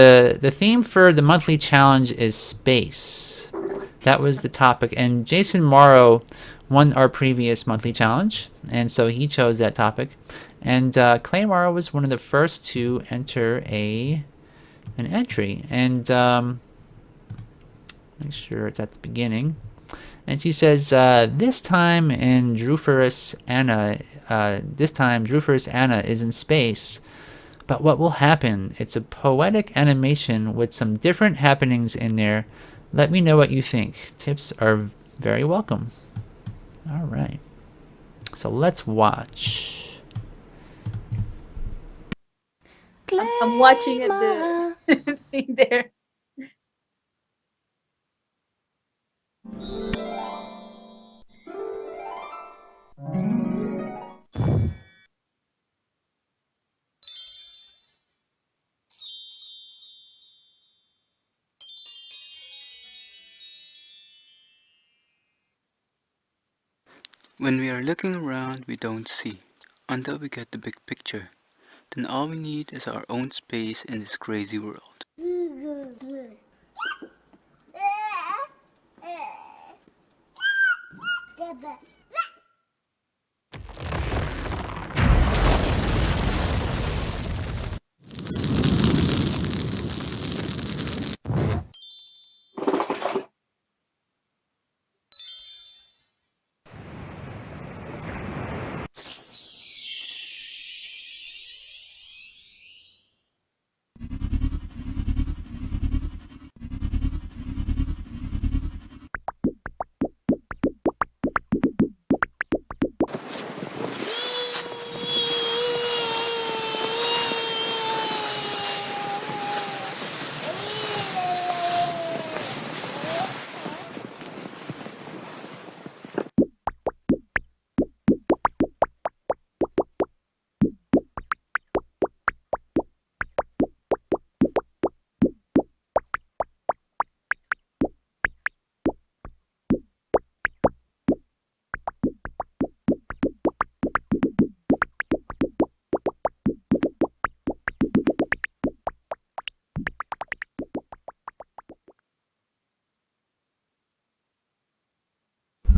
The theme for the monthly challenge is space. That was the topic, and Jason Morrow won our previous monthly challenge, and so he chose that topic. And Clay Morrow was one of the first to enter an entry, and make sure it's at the beginning. And she says, this time Drufurus Anna is in space. But what will happen? It's a poetic animation with some different happenings in there. Let me know what you think. Tips are very welcome. All right. So let's watch. I'm watching the thing there. When we are looking around, we don't see, until we get the big picture. Then all we need is our own space in this crazy world.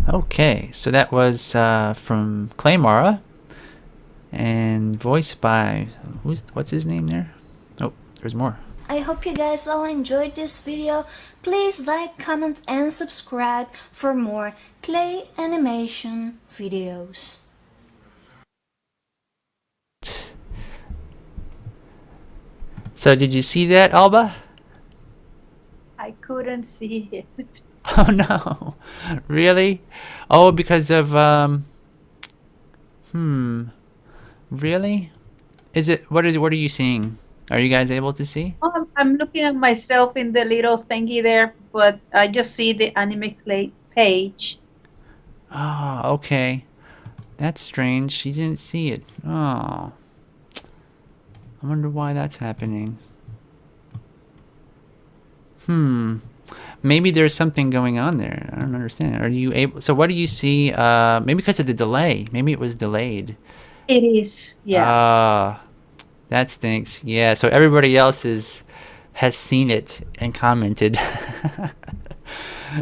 Okay, so that was from Claymara and voiced by what's his name there? Oh, there's more. I hope you guys all enjoyed this video. Please like, comment and subscribe for more clay animation videos. So did you see that, Alba? I couldn't see it. Oh no. Really? Oh, because of really? What are you seeing? Are you guys able to see? I'm looking at myself in the little thingy there, but I just see the anime play page. Oh, okay. That's strange. She didn't see it. Oh. I wonder why that's happening. Maybe there's something going on there. I don't understand. Are you able? So what do you see? Maybe because of the delay. Maybe it was delayed. It is, yeah. That stinks. Yeah. So everybody else has seen it and commented,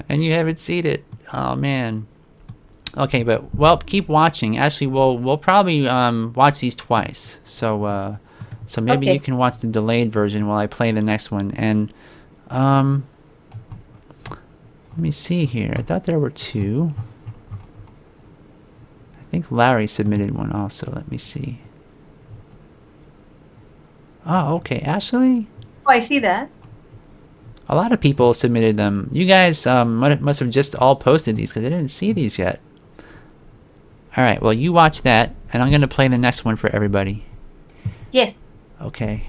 and you haven't seen it. Oh man. Okay, but well, keep watching. Actually, we'll probably watch these twice. So maybe Okay. you can watch the delayed version while I play the next one. And let me see here. I thought there were two. I think Larry submitted one also. Let me see. Oh, okay. Ashley? Oh, I see that. A lot of people submitted them. You guys must have just all posted these because I didn't see these yet. All right. Well, you watch that, and I'm going to play the next one for everybody. Yes. Okay.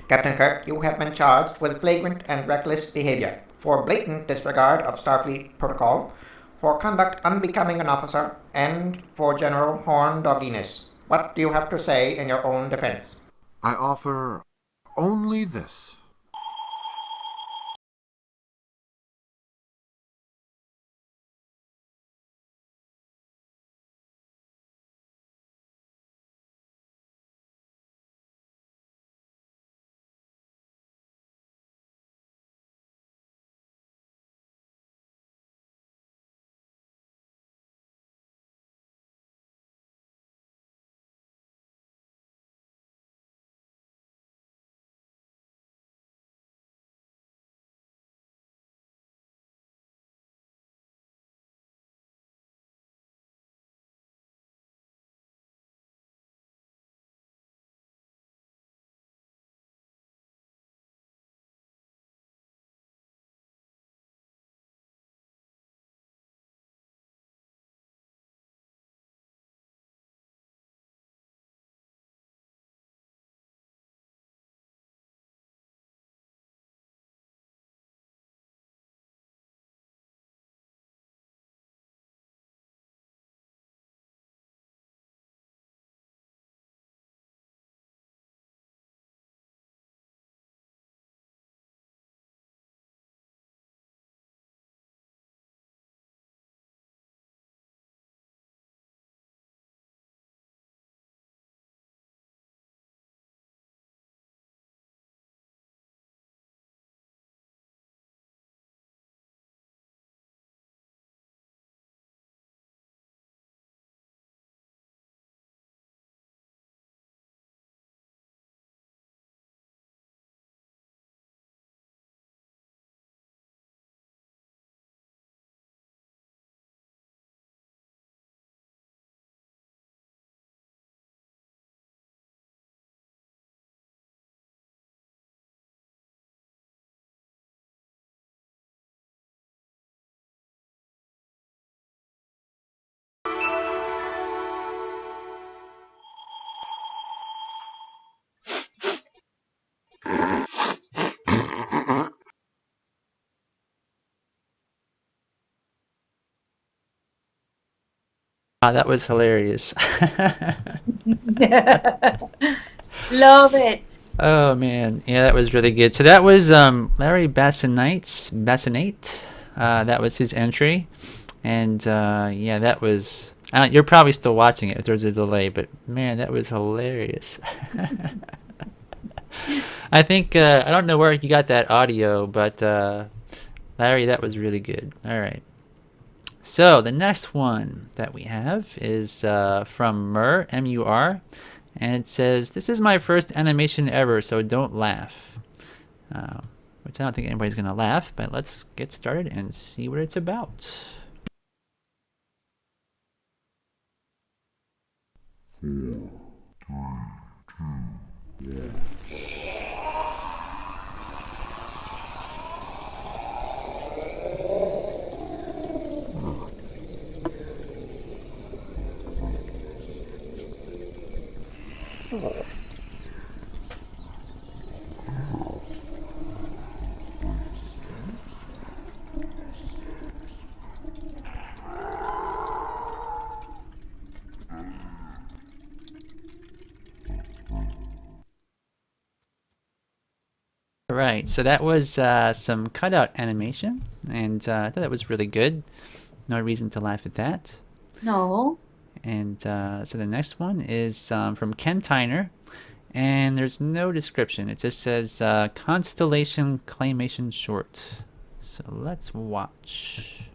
Captain Kirk, you have been charged with flagrant and reckless behavior, for blatant disregard of Starfleet protocol, for conduct unbecoming an officer, and for general horn dogginess. What do you have to say in your own defense? I offer only this. That was hilarious. Love it. Oh man, yeah, that was really good. So that was Larry Bassinate. That was his entry, and yeah, that was. You're probably still watching it if there's a delay, but man, that was hilarious. I think I don't know where you got that audio, but Larry, that was really good. All right. So the next one that we have is from Mur, M-U-R, and it says, "This is my first animation ever, so don't laugh." Which I don't think anybody's going to laugh, but let's get started and see what it's about. Right, so that was some cutout animation, and I thought that was really good. No reason to laugh at that. No. And so the next one is from Ken Tyner, and there's no description. It just says Constellation Claymation Short. So let's watch.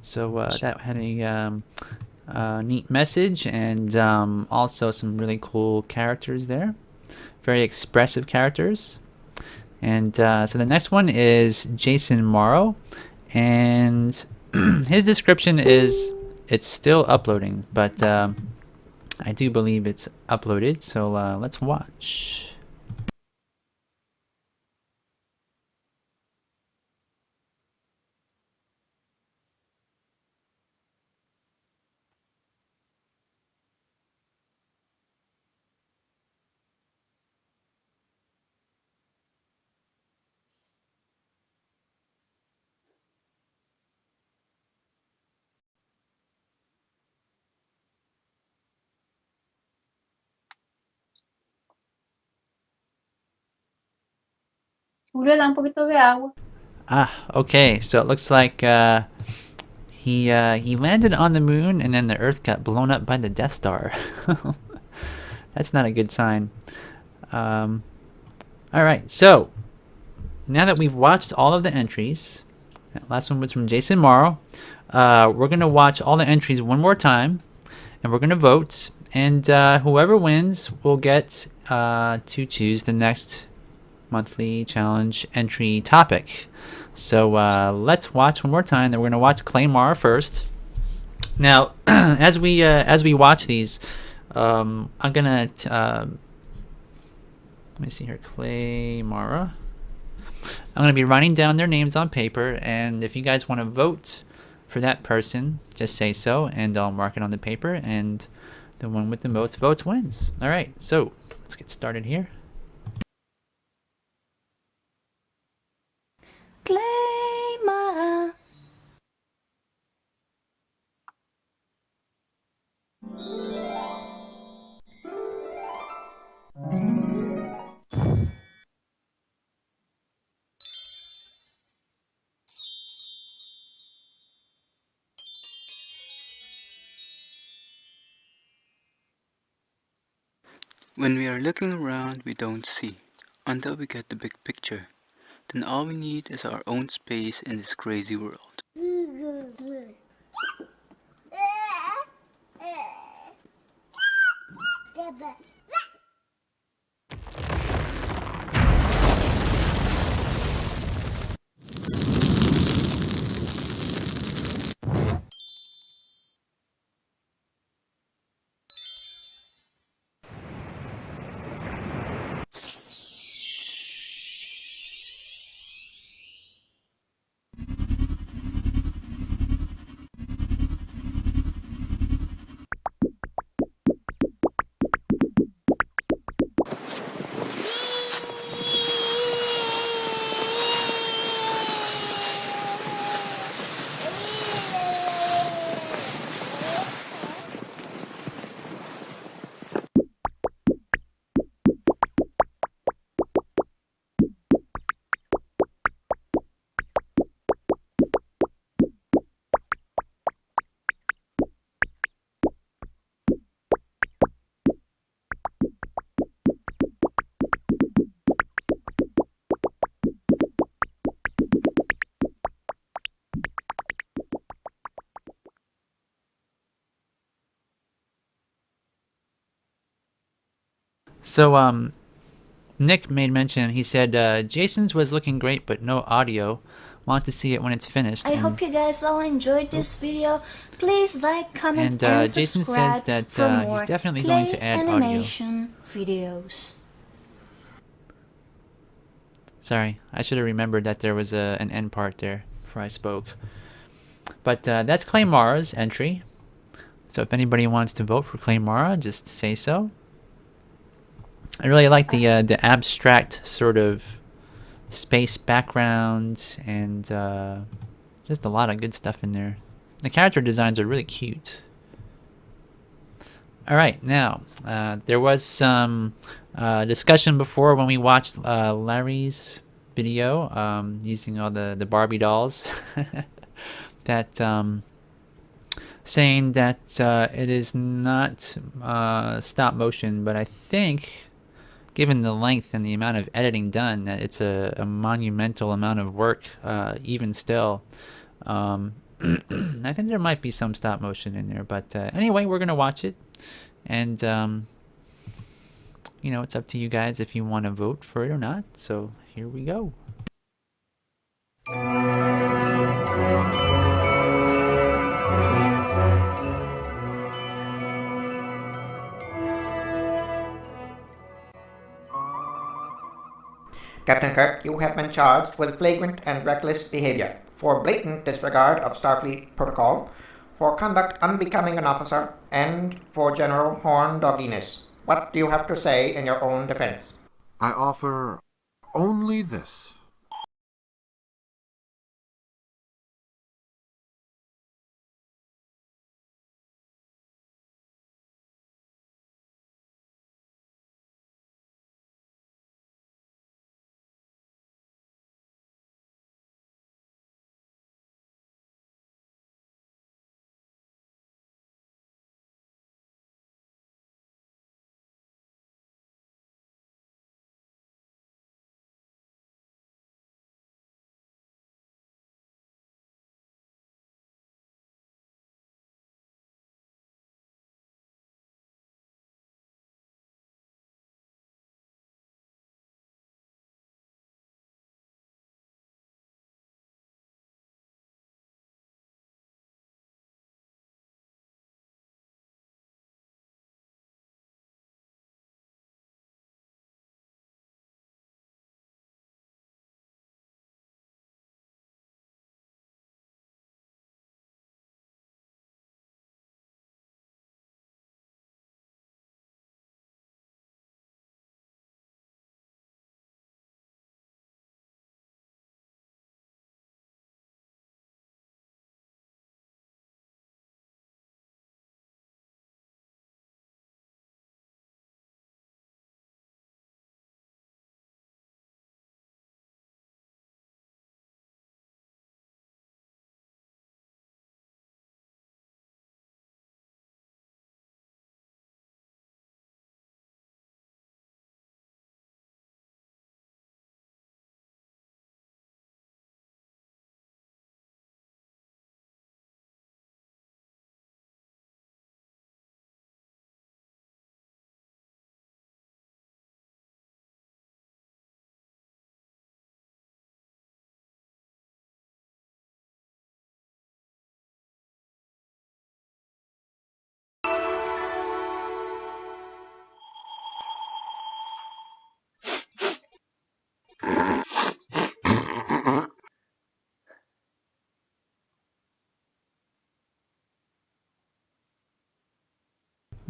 So that had a neat message, and also some really cool characters there. Very expressive characters. And so the next one is Jason Morrow, and his description is it's still uploading, but I do believe it's uploaded, so let's watch. Julio, da un poquito de agua. Okay, so it looks like he landed on the moon, and then the Earth got blown up by the Death Star. That's not a good sign. All right, so now that we've watched all of the entries, that last one was from Jason Morrow. We're gonna watch all the entries one more time, and we're gonna vote, and whoever wins will get to choose the next monthly challenge entry topic. So let's watch one more time. Then we're gonna watch Claymore first. Now, as we watch these, I'm gonna let me see here, Claymara. I'm gonna be writing down their names on paper, and if you guys want to vote for that person, just say so, and I'll mark it on the paper, and the one with the most votes wins. All right, so let's get started here. Claymara. When we are looking around, we don't see until we get the big picture. Then all we need is our own space in this crazy world. So Nick made mention. He said Jason's was looking great, but no audio. Want to see it when it's finished. I hope you guys all enjoyed this video. Please like, comment, And and Jason subscribe says that for he's more definitely Clay going to add audio. animation videos. Sorry, I should have remembered that there was an end part there before I spoke. But that's Claymara's entry. So if anybody wants to vote for Claymara, just say so. I really like the abstract sort of space background, and just a lot of good stuff in there. The character designs are really cute. All right, now there was some discussion before when we watched Larry's video using all the Barbie dolls that saying that it is not stop motion, but I think given the length and the amount of editing done, that it's a monumental amount of work even still. I think there might be some stop motion in there, but anyway, we're gonna watch it, and you know, it's up to you guys if you want to vote for it or not. So here we go. Captain Kirk, you have been charged with flagrant and reckless behavior for blatant disregard of Starfleet protocol, for conduct unbecoming an officer, and for general horn dogginess. What do you have to say in your own defense? I offer only this.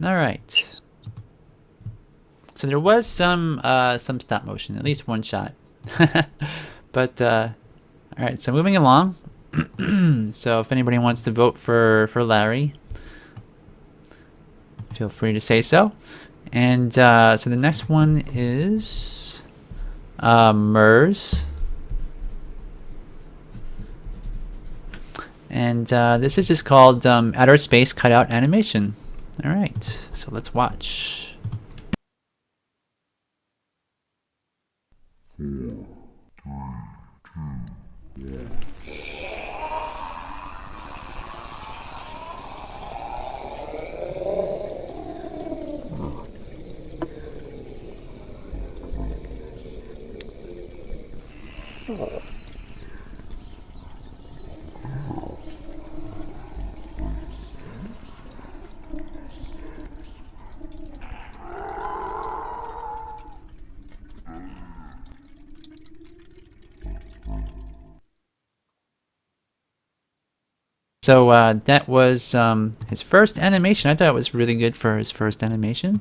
All right. So there was some stop motion, at least one shot. But all right. So moving along. So if anybody wants to vote for Larry, feel free to say so. And so the next one is MERS. And this is just called outer space cutout animation. All right, so let's watch. So that was his first animation. I thought it was really good for his first animation.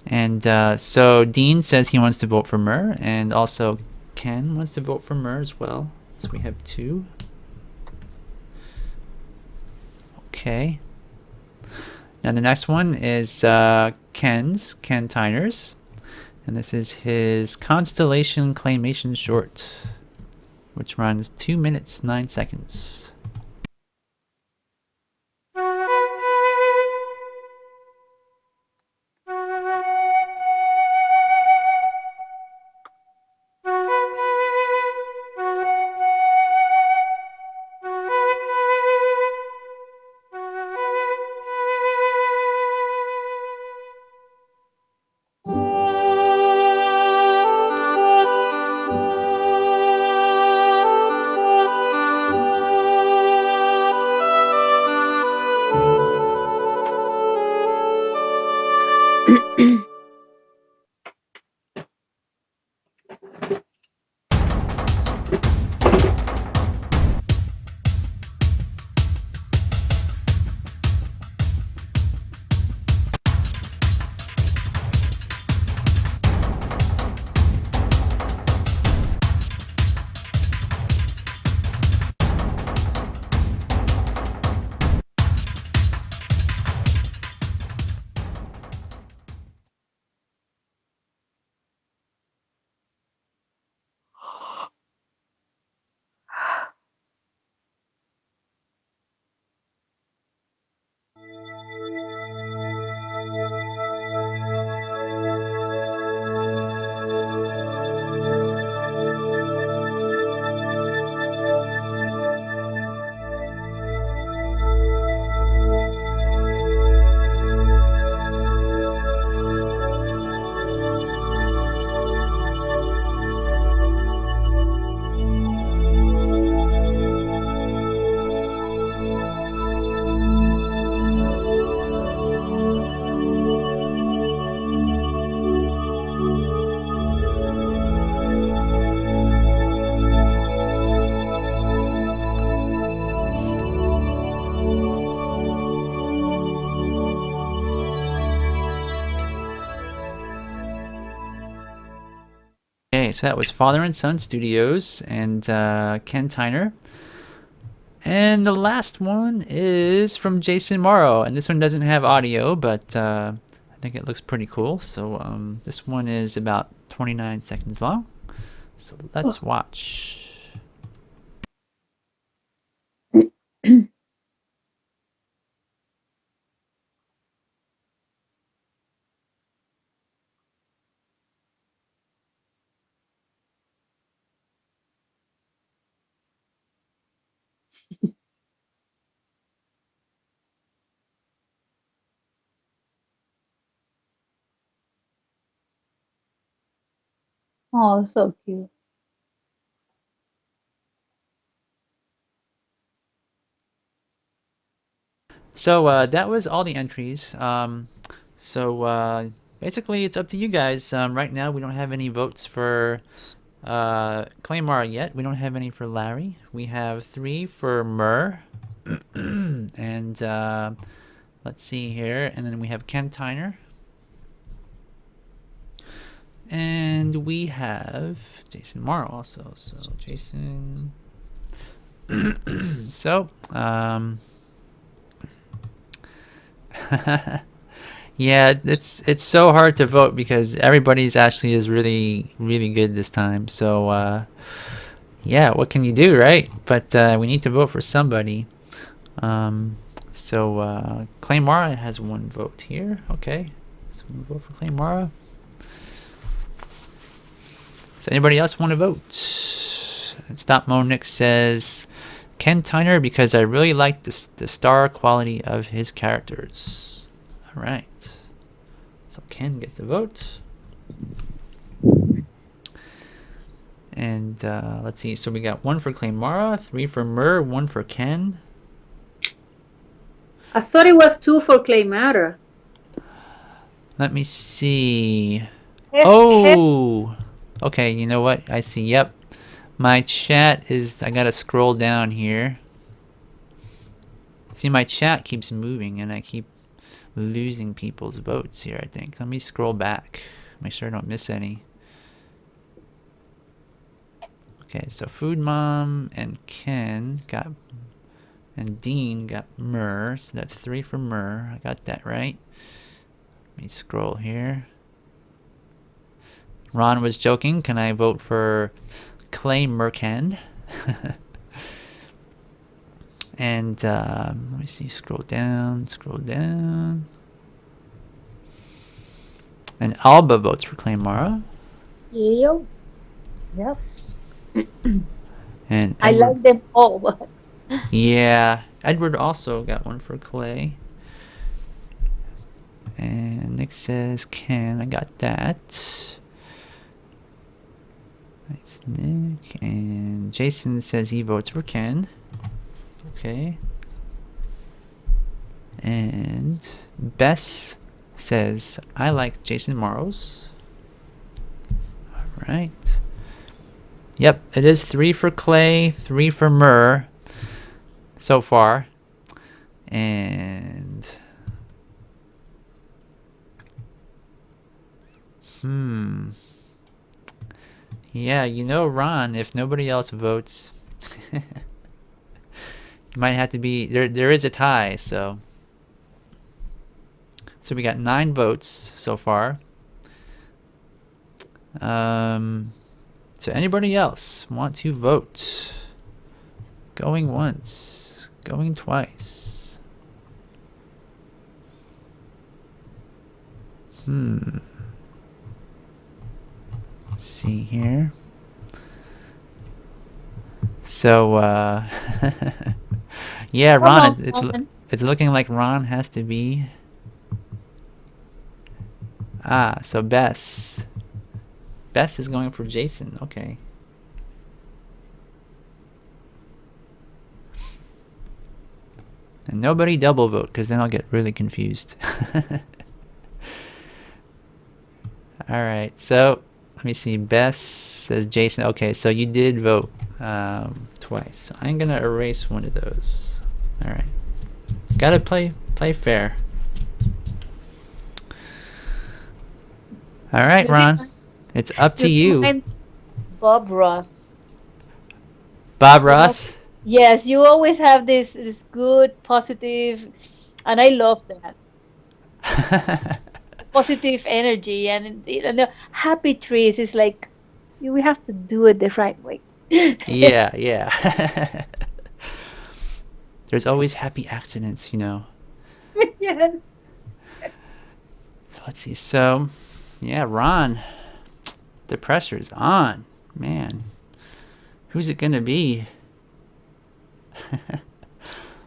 And so Dean says he wants to vote for Mur, and also Ken wants to vote for Mur as well. So we have two. Okay. Now the next one is Ken Tyner's, and this is his Constellation Claymation short, which runs 2 minutes 9 seconds. Okay, so that was Father and Son Studios and Ken Tyner. And the last one is from Jason Morrow, and this one doesn't have audio, but I think it looks pretty cool. So this one is about 29 seconds long. So let's watch. Oh, so cute. So that was all the entries. So basically, it's up to you guys. Right now, we don't have any votes for Claymore yet. We don't have any for Larry. We have 3 for Murr. And let's see here. And then we have Ken Tyner. And we have Jason Morrow also. So Jason. So, yeah, it's so hard to vote because everybody's actually is really good this time. So yeah, what can you do, right? But we need to vote for somebody. So Claymara has 1 vote here. Okay, so we vote for Claymara. Does anybody else want to vote? Stop Monix says Ken Tyner because I really like the star quality of his characters. All right, so Ken gets a vote. And let's see. So we got 1 for Claymara, 3 for Murr, 1 for Ken. I thought it was 2 for Claymara. Let me see. Oh, okay. You know what? I see. Yep. My chat is, I gotta scroll down here. See, my chat keeps moving and I keep losing people's votes here, I think. Let me scroll back. Make sure I don't miss any. Okay, so Food Mom and Ken got, and Dean got Murr. So that's 3 for Murr. I got that right. Let me scroll here. Ron was joking. Can I vote for Clay Mercan? And let me see, scroll down. And Alba votes for Claymara. Yeah. Yes. And I like them all. But yeah, Edward also got 1 for Clay. And Nick says Ken. I got that. Nice, Nick. And Jason says he votes for Ken. Okay. And Bess says I like Jason Morrow's. All right. Yep, it is 3 for Clay, 3 for Murr so far. And yeah, you know, Ron, if nobody else votes, you might have to be there is a tie, so we got 9 votes so far. So anybody else want to vote? Going once, going twice. Let's see here. So yeah, Ron, it's looking like Ron has to be. So Bess is going for Jason. Okay. And nobody double vote because then I'll get really confused. All right, so let me see. Bess says Jason. Okay, so you did vote twice. So I'm gonna erase one of those. All right, gotta play fair. All right, Ron, it's up to you. Bob Ross. Bob You know, Ross. yes, you always have this good, positive, and I love that positive energy and the happy trees is like we have to do it the right way. Yeah, yeah. There's always happy accidents, you know. Yes. So let's see. So, yeah, Ron, the pressure's on. Man, who's it gonna be?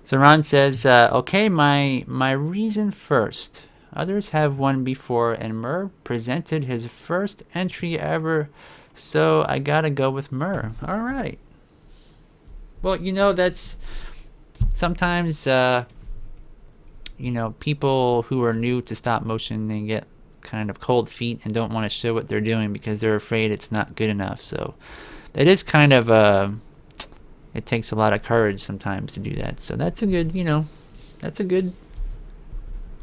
So Ron says, "Okay, my reason first. Others have won before, and Murr presented his first entry ever, so I gotta go with Murr. All right. Well, you know that's sometimes people who are new to stop motion, they get kind of cold feet and don't want to show what they're doing because they're afraid it's not good enough. So it is kind of it takes a lot of courage sometimes to do that. So that's a good, that's a good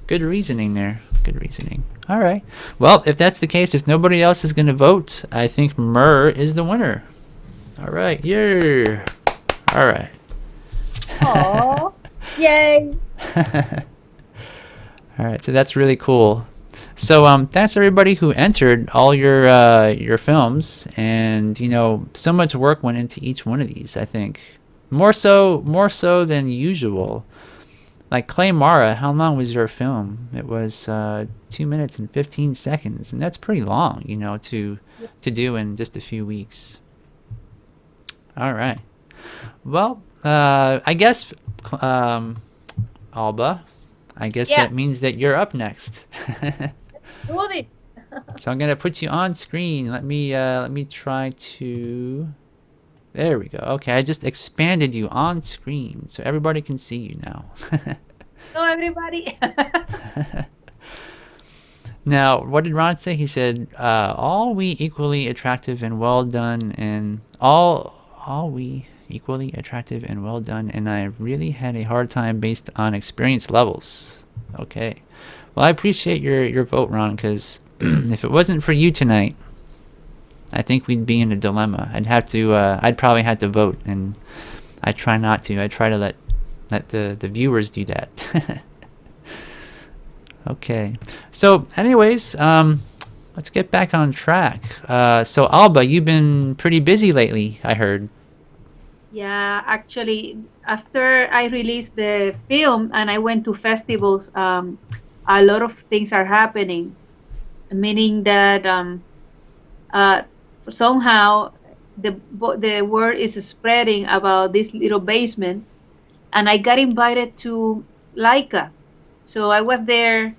reasoning there. Good reasoning. All right. Well, if that's the case, if nobody else is going to vote, I think Murr is the winner. All right. Yeah. All right. Oh, yay. All right, so that's really cool. So thanks everybody who entered all your films, and so much work went into each one of these. I think more so than usual. Like Clay Mara, how long was your film? It was 2 minutes and 15 seconds, and that's pretty long, to do in just a few weeks. All right. Well, I guess Alba. I guess Yeah. that means that you're up next. Do this. So I'm gonna put you on screen. Let me try to. There we go. Okay, I just expanded you on screen so everybody can see you now. Hello, everybody. Now, what did Ron say? He said, "All we equally attractive and well done, and all we equally attractive and well done, and I really had a hard time based on experience levels." Okay. Well, I appreciate your vote, Ron, because if it wasn't for you tonight, I think we'd be in a dilemma. I'd probably have to vote, and I try not to. I try to let the viewers do that. Okay. So, anyways, let's get back on track. So Alba, you've been pretty busy lately, I heard. Yeah, actually, after I released the film and I went to festivals, a lot of things are happening, meaning that somehow the word is spreading about this little basement, and I got invited to Laika. So I was there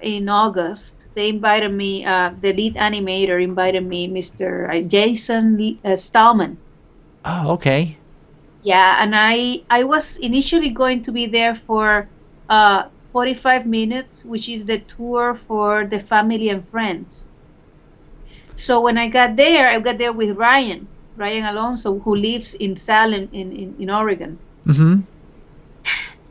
in August. They invited me. The lead animator invited me, Mr. Jason Stallman. Oh, okay. Yeah, and I was initially going to be there for 45 minutes, which is the tour for the family and friends. So when I got there with Ryan Alonso, who lives in Salem in Oregon. Mm-hmm.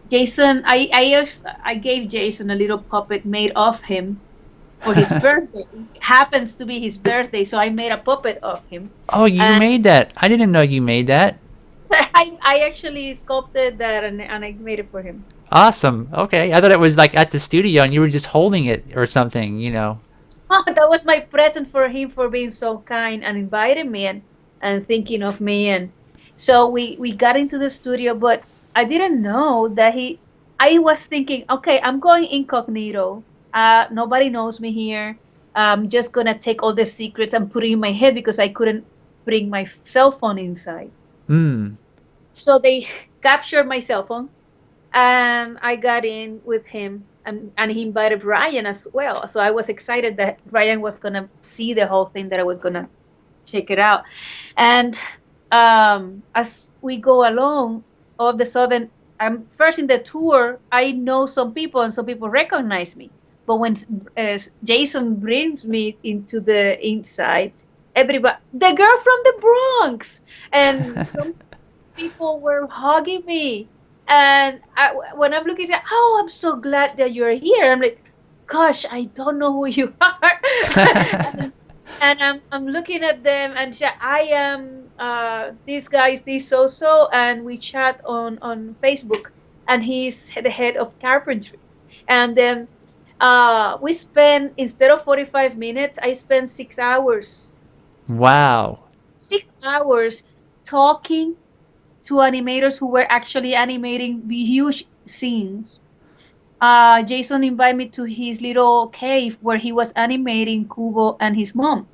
Jason, I gave Jason a little puppet made of him for his birthday. It happens to be his birthday, so I made a puppet of him. Oh, you And made that. I didn't know you made that. so I actually sculpted that and I made it for him. Awesome. Okay. I thought it was like at the studio and you were just holding it or something, That was my present for him for being so kind and inviting me and thinking of me. And so we got into the studio, but I didn't know that I was thinking, okay, I'm going incognito. Nobody knows me here. I'm just going to take all the secrets and put it in my head because I couldn't bring my cell phone inside. Hmm. So they captured my cell phone and I got in with him and he invited Ryan as well. So I was excited that Ryan was gonna see the whole thing, that I was gonna check it out. And as we go along, all of a sudden, I'm first in the tour. I know some people and some people recognize me. But when Jason brings me into the inside, everybody, the girl from the Bronx, and some people were hugging me. And when I'm looking, I say, "Oh, I'm so glad that you're here." I'm like, "Gosh, I don't know who you are." And I'm looking at them, and I am this guy is this so so, and we chat on Facebook, and he's the head of carpentry, and then we spend, instead of 45 minutes, I spent 6 hours, Wow. 6 hours talking to animators who were actually animating huge scenes. Jason invited me to his little cave where he was animating Kubo and his mom.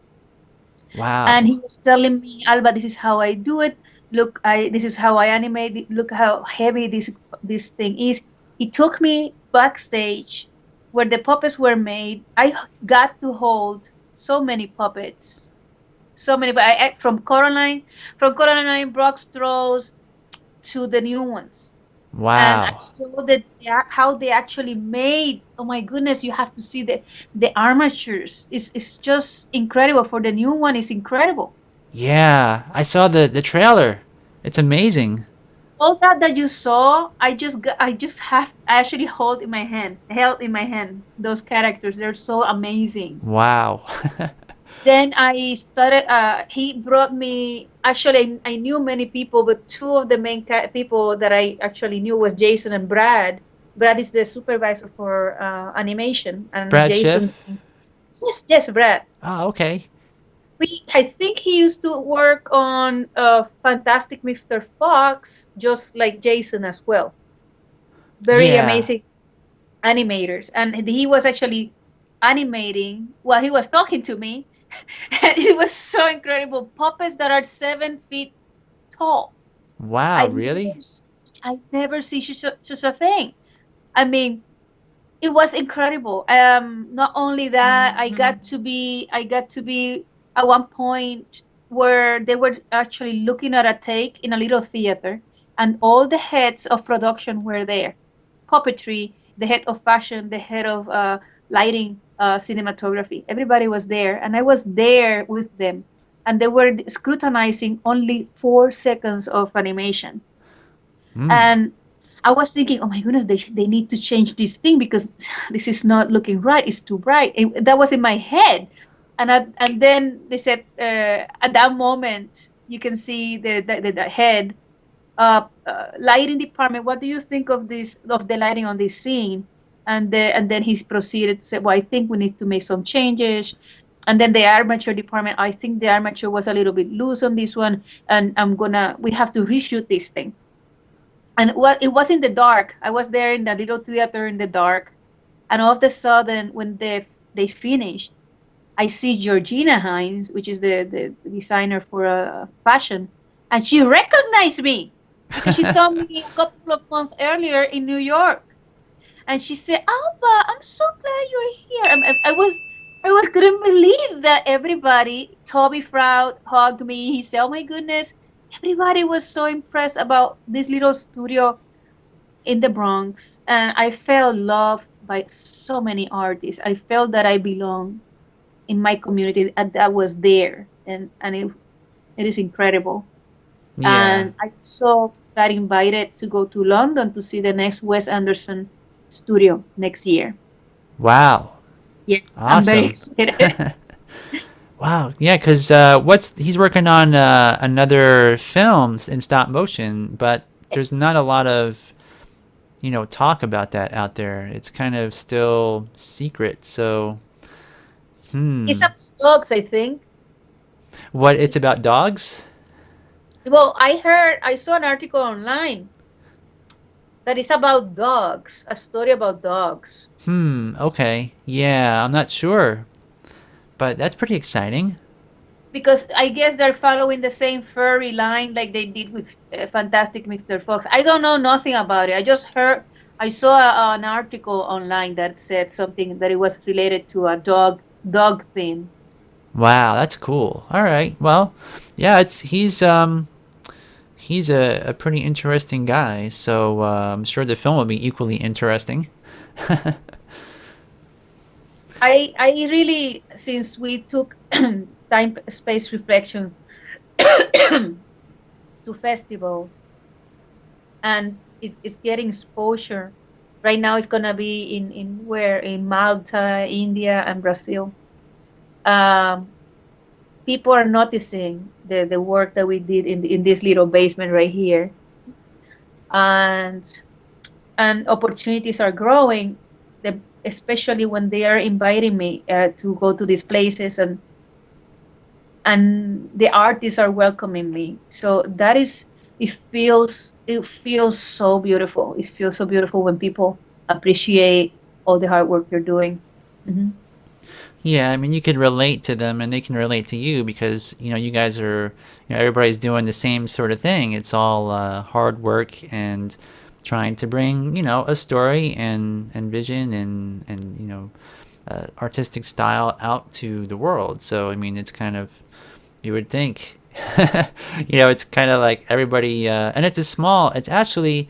And Wow. he was telling me, Alba, this is how I do it. Look, this is how I animate it. Look how heavy this thing is. He took me backstage where the puppets were made. Got to hold so many puppets, so many. But from Coraline, Brock's Throws to the new ones. And I Wow. saw that how they actually made. Oh my goodness, you have to see the armatures. It's just incredible. For the new one, it's incredible. Yeah, I saw the trailer. It's amazing. All that you saw, I actually held in my hand those characters. They're so amazing. Wow. Then I started. He brought me. Actually, I knew many people, but two of the main people that I actually knew was Jason and Brad. Brad is the supervisor for animation, and Brad Jason. Schiff? Yes, yes, Brad. Oh, okay. I think he used to work on Fantastic Mr. Fox, just like Jason as well. Very Yeah. amazing animators, and he was actually animating while he was talking to me. And it was so incredible. Puppets that are 7 feet tall. Wow, I never, really? s- I never see such a thing. I mean, it was incredible. Not only that, I got to be at one point where they were actually looking at a take in a little theater, and all the heads of production were there. Puppetry, the head of fashion, the head of lighting, cinematography. Everybody was there, and I was there with them, and they were scrutinizing only 4 seconds of animation. Hmm. And I was thinking, oh my goodness, they need to change this thing because this is not looking right. It's too bright. That was in my head, and then they said, at that moment you can see the head lighting department. What do you think of the lighting on this scene? And then he's proceeded to say, well, I think we need to make some changes. And then the armature department, I think the armature was a little bit loose on this one, and we have to reshoot this thing. And well, it was in the dark. I was there in the little theater in the dark, and all of a sudden, when they finished, I see Georgina Hines, which is the designer for fashion, and she recognized me because she saw me a couple of months earlier in New York, and she said, "Alba, I'm so glad you're here." I was couldn't believe that everybody. Toby Froud hugged me. He said, "Oh my goodness." Everybody was so impressed about this little studio in the Bronx, and I felt loved by so many artists. I felt that I belong in my community, and that was there, and it is incredible. Yeah. And I also got invited to go to London to see the next Wes Anderson studio next year. Wow. Yeah, I'm very Awesome. excited. Wow. Yeah, because what's he's working on another film in stop motion, but there's not a lot of talk about that out there. It's kind of still secret. So, It's hmm, about dogs, I think. what it's It's, about dogs? well, I saw an article online that is about dogs, a story about dogs. Okay. Yeah, I'm not sure, but that's pretty exciting. Because I guess they're following the same furry line like they did with Fantastic Mr. Fox. I don't know nothing about it. I saw an article online that said something that it was related to a dog theme. Wow, that's cool. All right. Well, yeah, it's he's a pretty interesting guy, so I'm sure the film will be equally interesting. I really, since we took time space reflections to festivals, and it's getting exposure. Right now it's gonna be in Malta, India, and Brazil. Um, people are noticing the work that we did in this little basement right here, and opportunities are growing, especially when they are inviting me to go to these places, and the artists are welcoming me. So that is, it feels so beautiful. It feels so beautiful when people appreciate all the hard work you're doing. Hmm. Yeah, I mean, you can relate to them and they can relate to you because, you guys are, everybody's doing the same sort of thing. It's all hard work and trying to bring, a story and vision and artistic style out to the world. So, I mean, it's kind of, you would think, it's kind of like everybody, and it's actually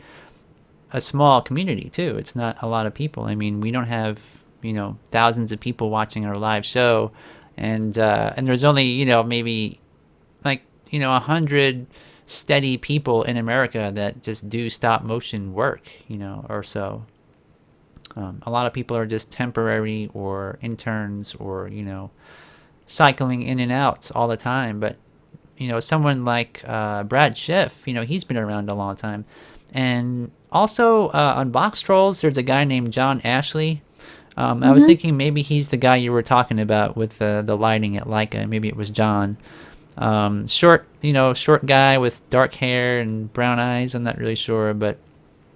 a small community too. It's not a lot of people. I mean, we don't have thousands of people watching our live show, and there's only maybe like 100 steady people in America that just do stop motion work, or so. A lot of people are just temporary or interns or cycling in and out all the time, but someone like Brad Schiff, he's been around a long time. And also on Box Trolls, there's a guy named John Ashley. I was Hmm. thinking maybe he's the guy you were talking about with the lighting at Leica. Maybe it was John. Short guy with dark hair and brown eyes. I'm not really sure, but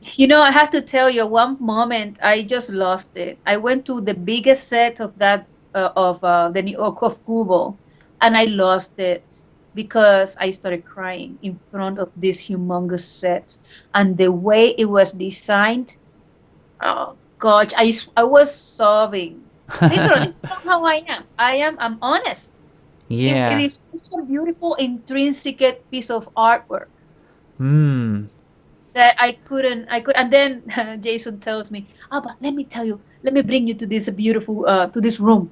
I have to tell you, one moment I just lost it. I went to the biggest set of that of the New York of Cubo, and I lost it because I started crying in front of this humongous set, and the way it was designed. Oh gosh, I was sobbing. Literally, that's how I am. I'm honest. It yeah. is such a beautiful, intrinsic piece of artwork Hmm. that and then Jason tells me, "Oh, but let me tell you, let me bring you to this beautiful to this room.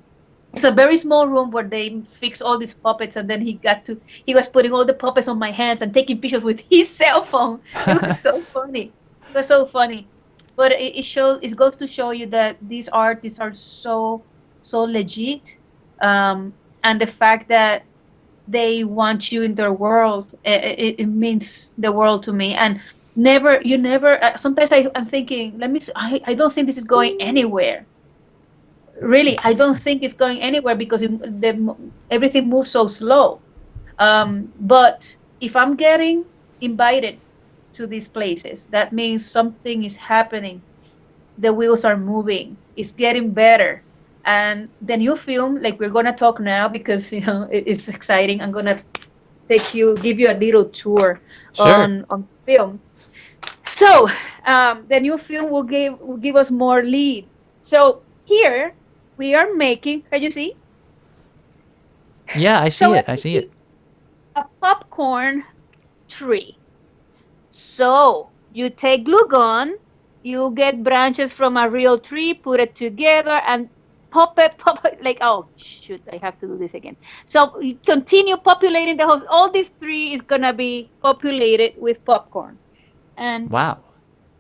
It's a very small room where they fix all these puppets, and then he was putting all the puppets on my hands and taking pictures with his cell phone. It was so funny. It was so funny. But it goes to show you that these artists are so legit. And the fact that they want you in their world, it means the world to me. And never sometimes I'm thinking, I don't think this is going anywhere. Really, I don't think it's going anywhere because everything moves so slow. But if I'm getting invited to these places, that means something is happening. The wheels are moving. It's getting better. And the new film, like we're gonna talk now because it's exciting. I'm gonna give you a little tour Sure. on film. So the new film will give us more lead. So here we are making. Can you see? Yeah, I So see we're it. I see it. making a popcorn tree. So you take glue gun, you get branches from a real tree, put it together, and pop it like, oh shoot, I have to do this again. So you continue populating the whole. All this tree is gonna be populated with popcorn, and Wow.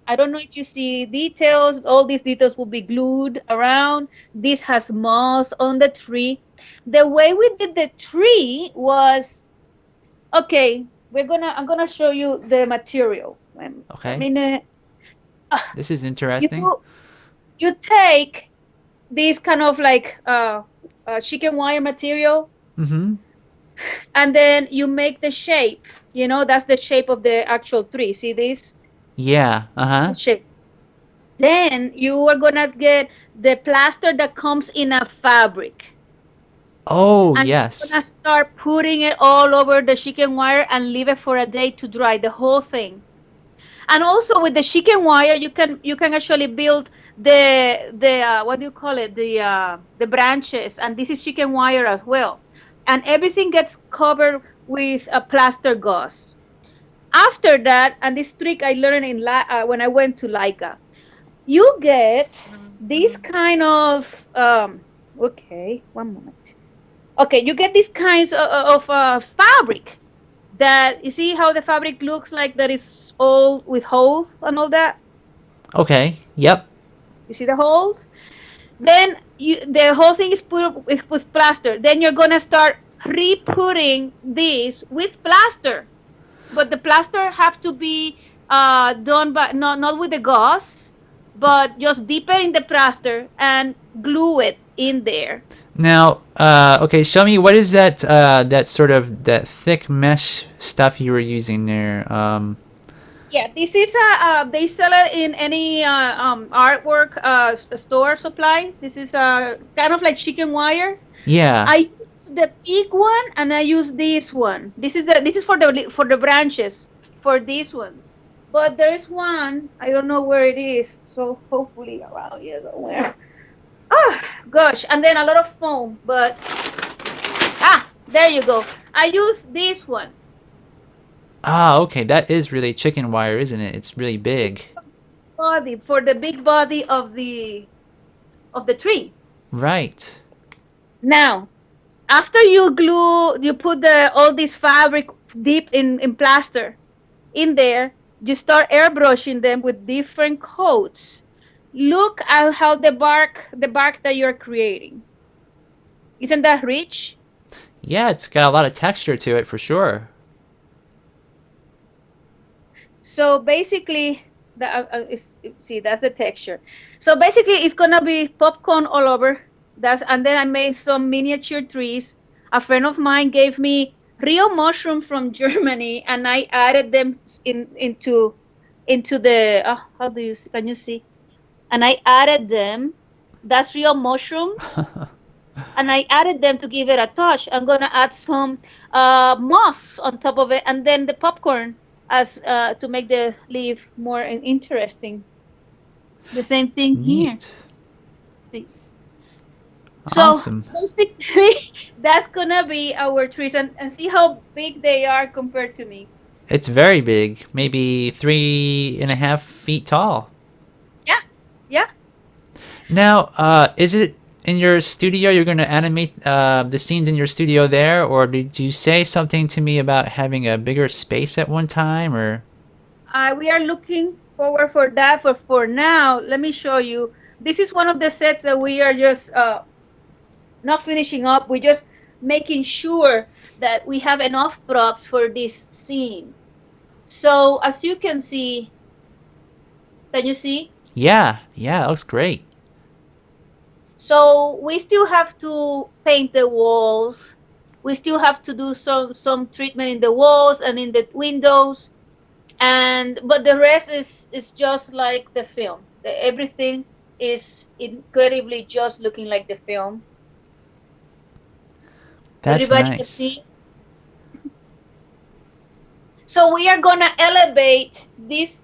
I don't know if you see details. All these details will be glued around. This has moss on the tree. The way we did the tree was, okay. I'm gonna show you the material. A Okay. minute. Ah, This is You interesting. you take this kind of like chicken wire material, Mm-hmm. and then you make the shape. That's the shape of the actual tree. See this? Yeah. That's the Uh-huh. shape. Then you are gonna get the plaster that comes in a fabric, Oh, and you're gonna yes. start putting it all over the chicken wire and leave it for a day to dry, the whole thing. And also with the chicken wire, you can actually build the what do you call it, the branches, and this is chicken wire as well. And everything gets covered with a plaster gauze. After that, and this trick I learned when I went to Leica, you get this kind of okay, one moment. Okay, you get these kinds of fabric, that you see how the fabric looks like, that is all with holes and all that. Okay. Yep. You see the holes? Then the whole thing is put up with plaster. Then you're gonna start re-putting this with plaster, but the plaster have to be done by not with the gauze, but just dip it in the plaster and glue it in there. Now, okay, show me what is that that sort of that thick mesh stuff you were using there. Yeah, this is a they sell it in any artwork store supplies. This is kind of like chicken wire. Yeah. I use the big one and I use this one. This is for the branches for these ones. But there's one, I don't know where it is. So hopefully around here somewhere. Oh gosh, and then a lot of foam, but there you go. I use this one. Ah, okay, that is really chicken wire, isn't it? It's really It's big. body for the big body of the tree. Right. Now, after you put all this fabric deep in plaster in there, you start airbrushing them with different coats. Look at how the bark that you're creating. Isn't that rich? Yeah, it's got a lot of texture to it for sure. So basically, see, that's the texture. So basically, it's gonna be popcorn all over. And then I made some miniature trees. A friend of mine gave me real mushroom from Germany, and I added them into the. How do you see? Can you see? And I added them. That's real mushrooms, and I added them to give it a touch. I'm gonna add some moss on top of it, and then the popcorn as to make the leaf more interesting. The same thing here. Neat. See. So Awesome. basically, that's gonna be our trees, and see how big they are compared to me. It's very big, maybe 3.5 feet tall. Yeah, yeah. Now, is it in your studio? You're going to animate the scenes in your studio there, or did you say something to me about having a bigger space at one time? Or We are looking forward for that. For now, let me show you. This is one of the sets that we are just not finishing up. We're just making sure that we have enough props for this scene. So as you can see, can you see? yeah, it looks great. So we still have to paint the walls. We still have to do some treatment in the walls and in the windows. But the rest is just like the film. Everything is incredibly just looking like the film. That's Everybody can nice. see. So we are gonna elevate this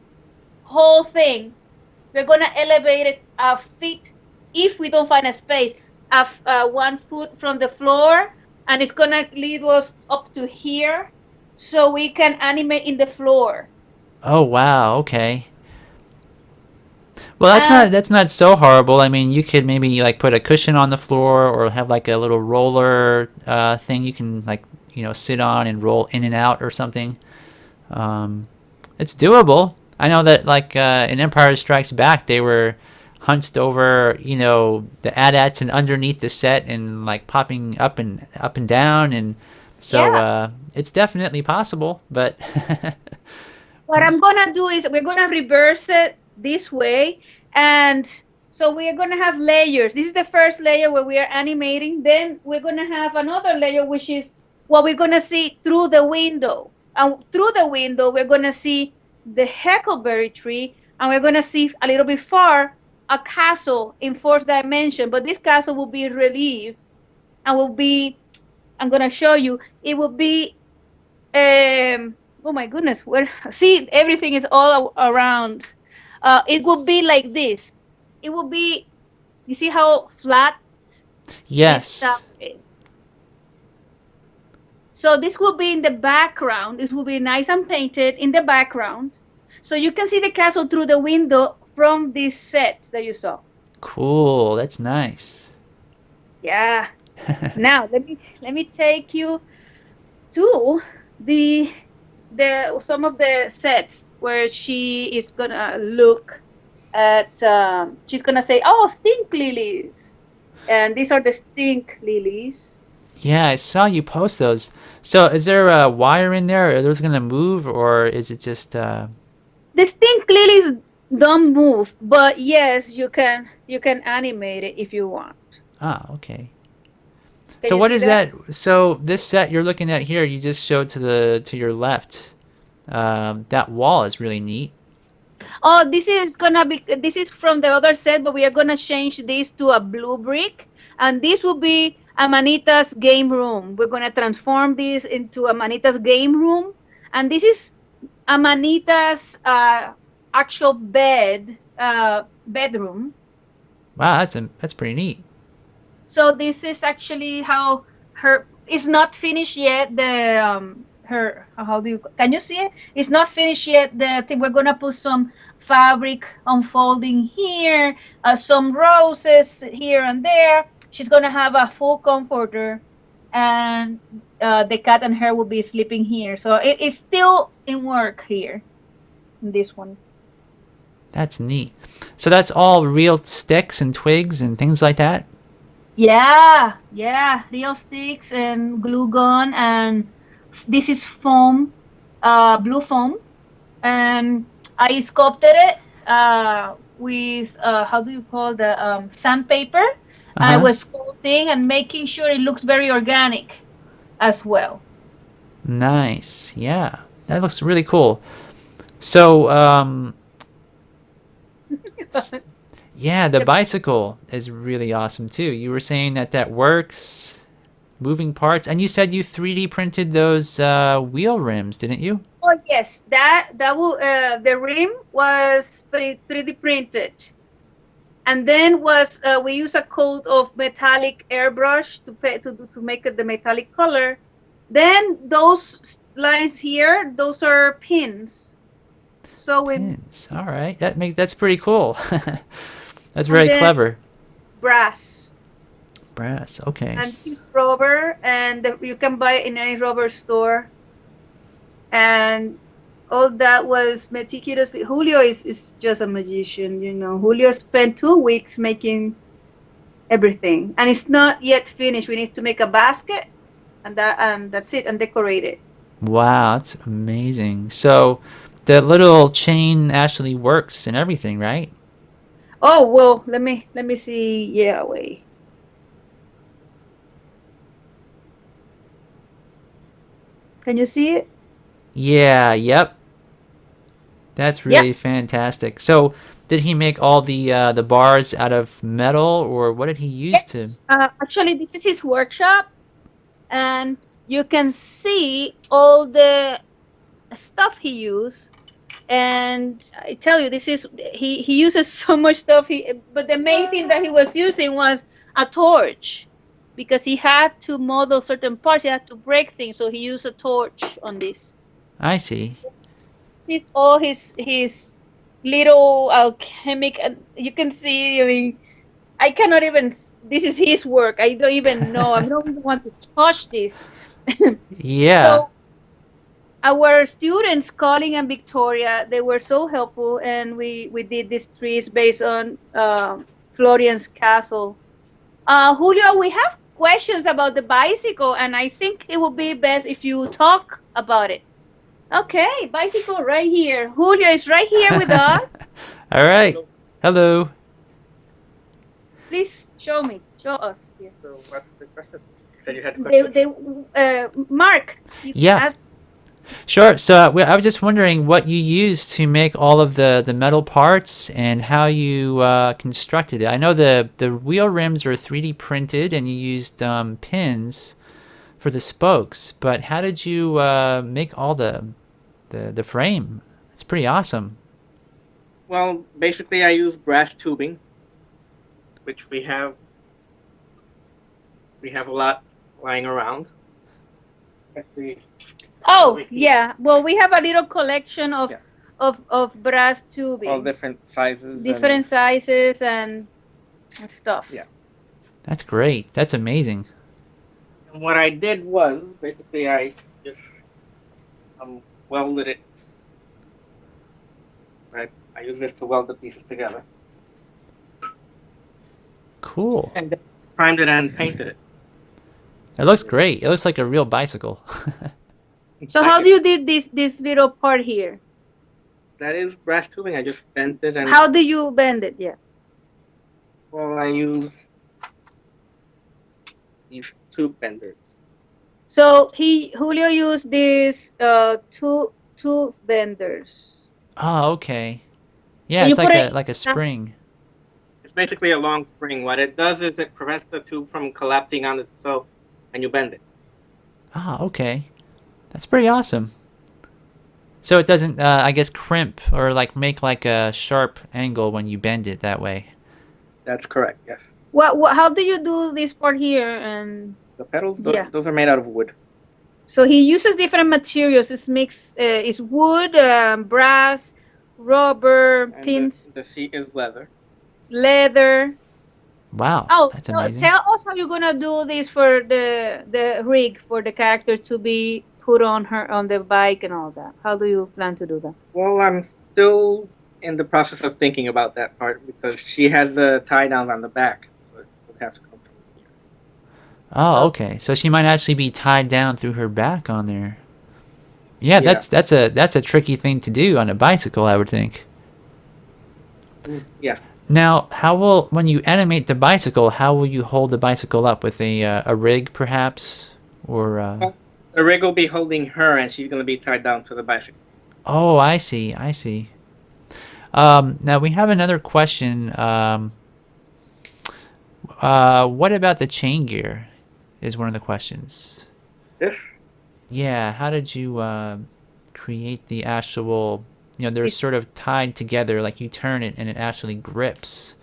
whole thing. We're gonna elevate it a feet if we don't find a space, 1 foot from the floor, and it's gonna lead us up to here, so we can animate in the floor. Oh wow, okay. Well, Uh, that's not so horrible. I mean, you could maybe like put a cushion on the floor or have like a little roller thing you can like, sit on and roll in and out or something. It's doable. I know that like in Empire Strikes Back, they were hunched over, the AT-ATs and underneath the set and like popping up and down, and so yeah. it's definitely possible. But What I'm gonna do is we're gonna reverse it this way, and so we are gonna have layers. This is the first layer where we are animating. Then we're gonna have another layer, which is what we're gonna see through the window. And through the window, we're gonna see the huckleberry tree, and we're gonna see a little bit far a castle in fourth dimension. But this castle will be relief and will be. I'm gonna show you. It will be oh my goodness, where see everything is all around. It would be like this. It would be, you see how flat this stuff yes, is. So this will be in the background. This will be nice and painted in the background, so you can see the castle through the window from this set that you saw. cool. That's nice. Yeah. Now let me take you to the some of the sets where she is gonna look at. She's gonna say, "Oh, stink lilies," and these are the stink lilies. Yeah, I saw you post those. So is there a wire in there? Are those gonna move, or is it just This thing clearly don't move, but yes, you can animate it if you want. okay. Can So you what see is that? that? So this set you're looking at here, you just showed to your left. That wall is really neat. Oh, this is from the other set, but we are gonna change this to a blue brick, and this will be Amanita's game room. We're gonna transform this into Amanita's game room, and this is Amanita's actual bedroom. Wow, that's pretty neat. So this is actually how her it's not finished yet. The her how do you can you see it? It's not finished yet. The thing we're gonna put some fabric unfolding here, some roses here and there. She's gonna have a full comforter, and the cat and her will be sleeping here. So it's still in work here. This one. That's neat. So that's all real sticks and twigs and things like that? Yeah, yeah, real sticks and glue gun, and this is foam, blue foam, and I sculpted it with how do you call the sandpaper. I Uh-huh. was sculpting and making sure it looks very organic as well. Nice. Yeah. That looks really cool. So, yeah, the bicycle is really awesome too. You were saying that works, moving parts, and you said you 3D printed those wheel rims, didn't you? Oh yes, that will the rim was 3D printed. And then was we use a coat of metallic airbrush to make it the metallic color. Then those lines here, those are pins. So we Pins. All right. That's pretty cool. That's and very then clever. brass, Brass. Okay. antique rubber, and you can buy it in any rubber store. And all that was meticulously. Julio is just a magician, you know. Julio spent 2 weeks making everything, and it's not yet finished. We need to make a basket, and that's it, and decorate it. Wow, that's amazing. So the little chain actually works and everything, right? Oh well, let me see. Yeah, wait. Can you see it? Yeah, yep. That's Yep. really fantastic. So did he make all the bars out of metal, or what did he use to? Yes. Actually, this is his workshop, and you can see all the stuff he used. And I tell you, this is he uses so much stuff. But the main thing that he was using was a torch, because he had to model certain parts. He had to break things, so he used a torch on this. I see. This is all his little alchemic, and you can see. I mean, I cannot even. This is his work. I don't even know. I don't even want to touch this. Yeah, So our students, Colin and Victoria, they were so helpful, and we did these trees based on Florian's castle. Julio, we have questions about the bicycle, and I think it would be best if you talk about it. Okay, bicycle right here. Julio is right here with us. all right. Hello. Please show us. Yeah. So what's the question? You said you had Mark, you Yeah, ask. sure. So I was just wondering what you used to make all of the metal parts and how you constructed it. I know the wheel rims are 3D printed and you used pins for the spokes, but how did you make all the frame? It's pretty awesome. Well, basically, I use brass tubing, which we have a lot lying around. Actually, Oh, over here, yeah. Well, we have a little collection of Yeah. of brass tubing, all different sizes. different sizes and stuff. Yeah. That's great. That's amazing. And what I did was basically I just welded it. I use this to weld the pieces together, Cool. and then primed it and painted it. It looks great. It looks like a real bicycle. So how do you did this little part here? That is brass tubing. I just bent it and How do you bend it? Yeah. well, I use these tube benders. So Julio used these two benders. Oh, okay. Yeah, So you it's put it like a spring. It's basically a long spring. What it does is it prevents the tube from collapsing on itself, and you bend it. Ah, okay. That's pretty awesome. So it doesn't, I guess, crimp or like make like a sharp angle when you bend it that way. That's correct. Yes. what how do you do this part here? And The pedals, yeah. those are made out of wood. So he uses different materials. It's mixed. It's wood, brass, rubber, And pins, the seat is leather. leather. Wow, Oh, that's amazing. tell us how you're gonna do this for the rig for the character to be put on the bike and all that. How do you plan to do that? Well, I'm still in the process of thinking about that part because she has a tie down on the back, so it would have to come from here. Oh, okay. So she might actually be tied down through her back on there. Yeah, Yeah. that's a tricky thing to do on a bicycle, I would think. Yeah. Now, when you animate the bicycle, how will you hold the bicycle up with a rig, perhaps, or? Well, the rig will be holding her, and she's going to be tied down to the bicycle. Oh, I see. I see. Now we have another question. What about the chain gear? Is one of the questions. This? Yeah. How did you create the actual? They're sort of tied together, like you turn it and it actually grips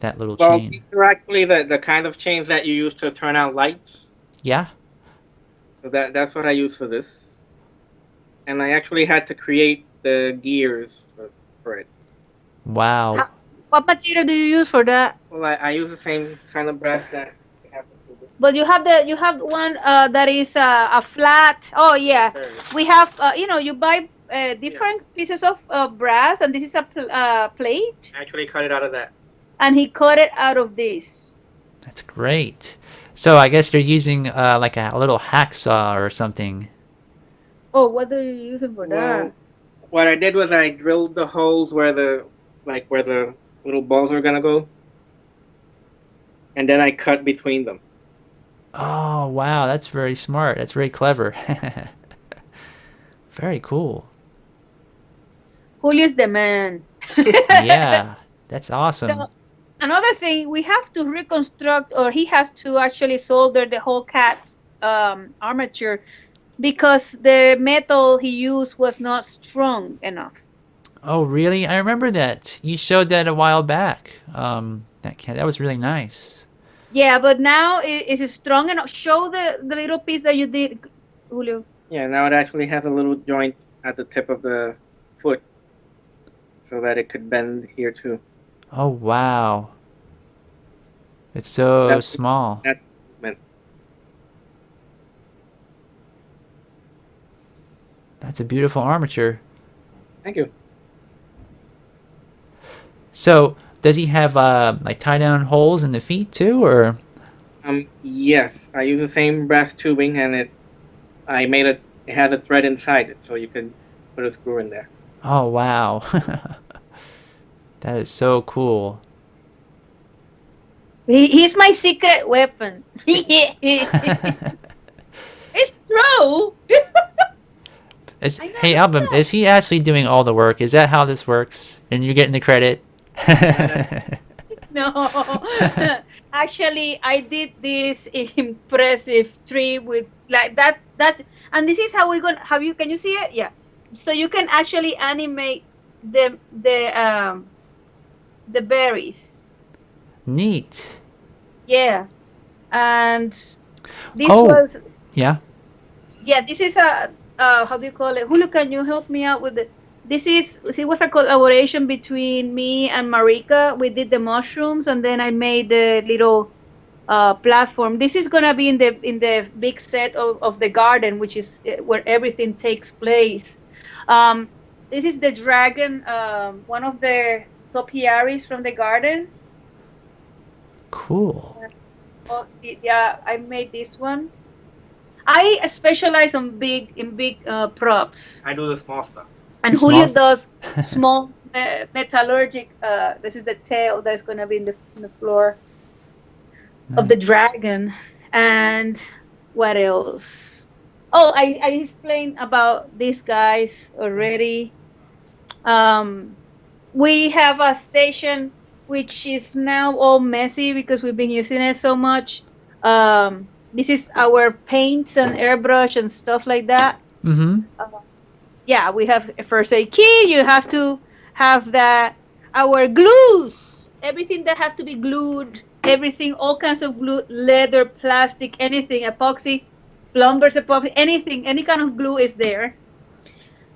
that little Well, chain. these are actually the kind of chains that you use to turn out lights. Yeah. So that's what I use for this. And I actually had to create the gears for it. Wow. What material do you use for that? Well, I use the same kind of brass that we have. But you have one that is a flat. Oh yeah, we have you buy different pieces of brass, and this is a plate. I actually cut it out of that. And he cut it out of this. That's great. So I guess you're using like a little hacksaw or something. Oh, what do you use it for that? What I did was I drilled the holes where the little balls are gonna go, and then I cut between them. Oh, wow, that's very smart. That's very clever. Very cool. Julio's the man. Yeah, that's awesome. So, another thing, we have to reconstruct, or he has to actually solder the whole cat's armature because the metal he used was not strong enough. Oh, really? I remember that. You showed that a while back. That was really nice. Yeah, but now it's strong enough. Show the little piece that you did, Julio. Yeah, now it actually has a little joint at the tip of the foot, so that it could bend here too. Oh, wow. It's so small. That's movement. That's a beautiful armature. Thank you. So, does he have like tie-down holes in the feet too, or? Yes, I use the same brass tubing, and it has a thread inside it, so you can put a screw in there. Oh, wow. That is so cool. He's my secret weapon. It's true. Hey, Alba, is he actually doing all the work? Is that how this works? And you're getting the credit? No. Actually, I did this impressive tree with like that, and this is how we're gonna have you. Can you see it? Yeah. So you can actually animate the berries. Neat. Yeah. And this Oh. was Yeah. this is a how do you call it? Julio, can you help me out with it? It was a collaboration between me and Marika. We did the mushrooms, and then I made the little platform. This is gonna be in the big set of the garden, which is where everything takes place. This is the dragon, one of the topiaries from the garden. Cool. Oh, yeah, I made this one. I specialize on big props, I do the small stuff. and Small. Julio does small metallurgic. This is the tail that's gonna be in the floor of the Nice. dragon. And what else? Oh, I explained about these guys already. Um, we have a station which is now all messy because we've been using it so much. This is our paints and airbrush and stuff like that. Mm-hmm. Yeah, we have a first aid kit. You have to have that. Our glues, everything that have to be glued, everything, all kinds of glue, leather, plastic, anything, epoxy, plumbers epoxy, anything, any kind of glue is there.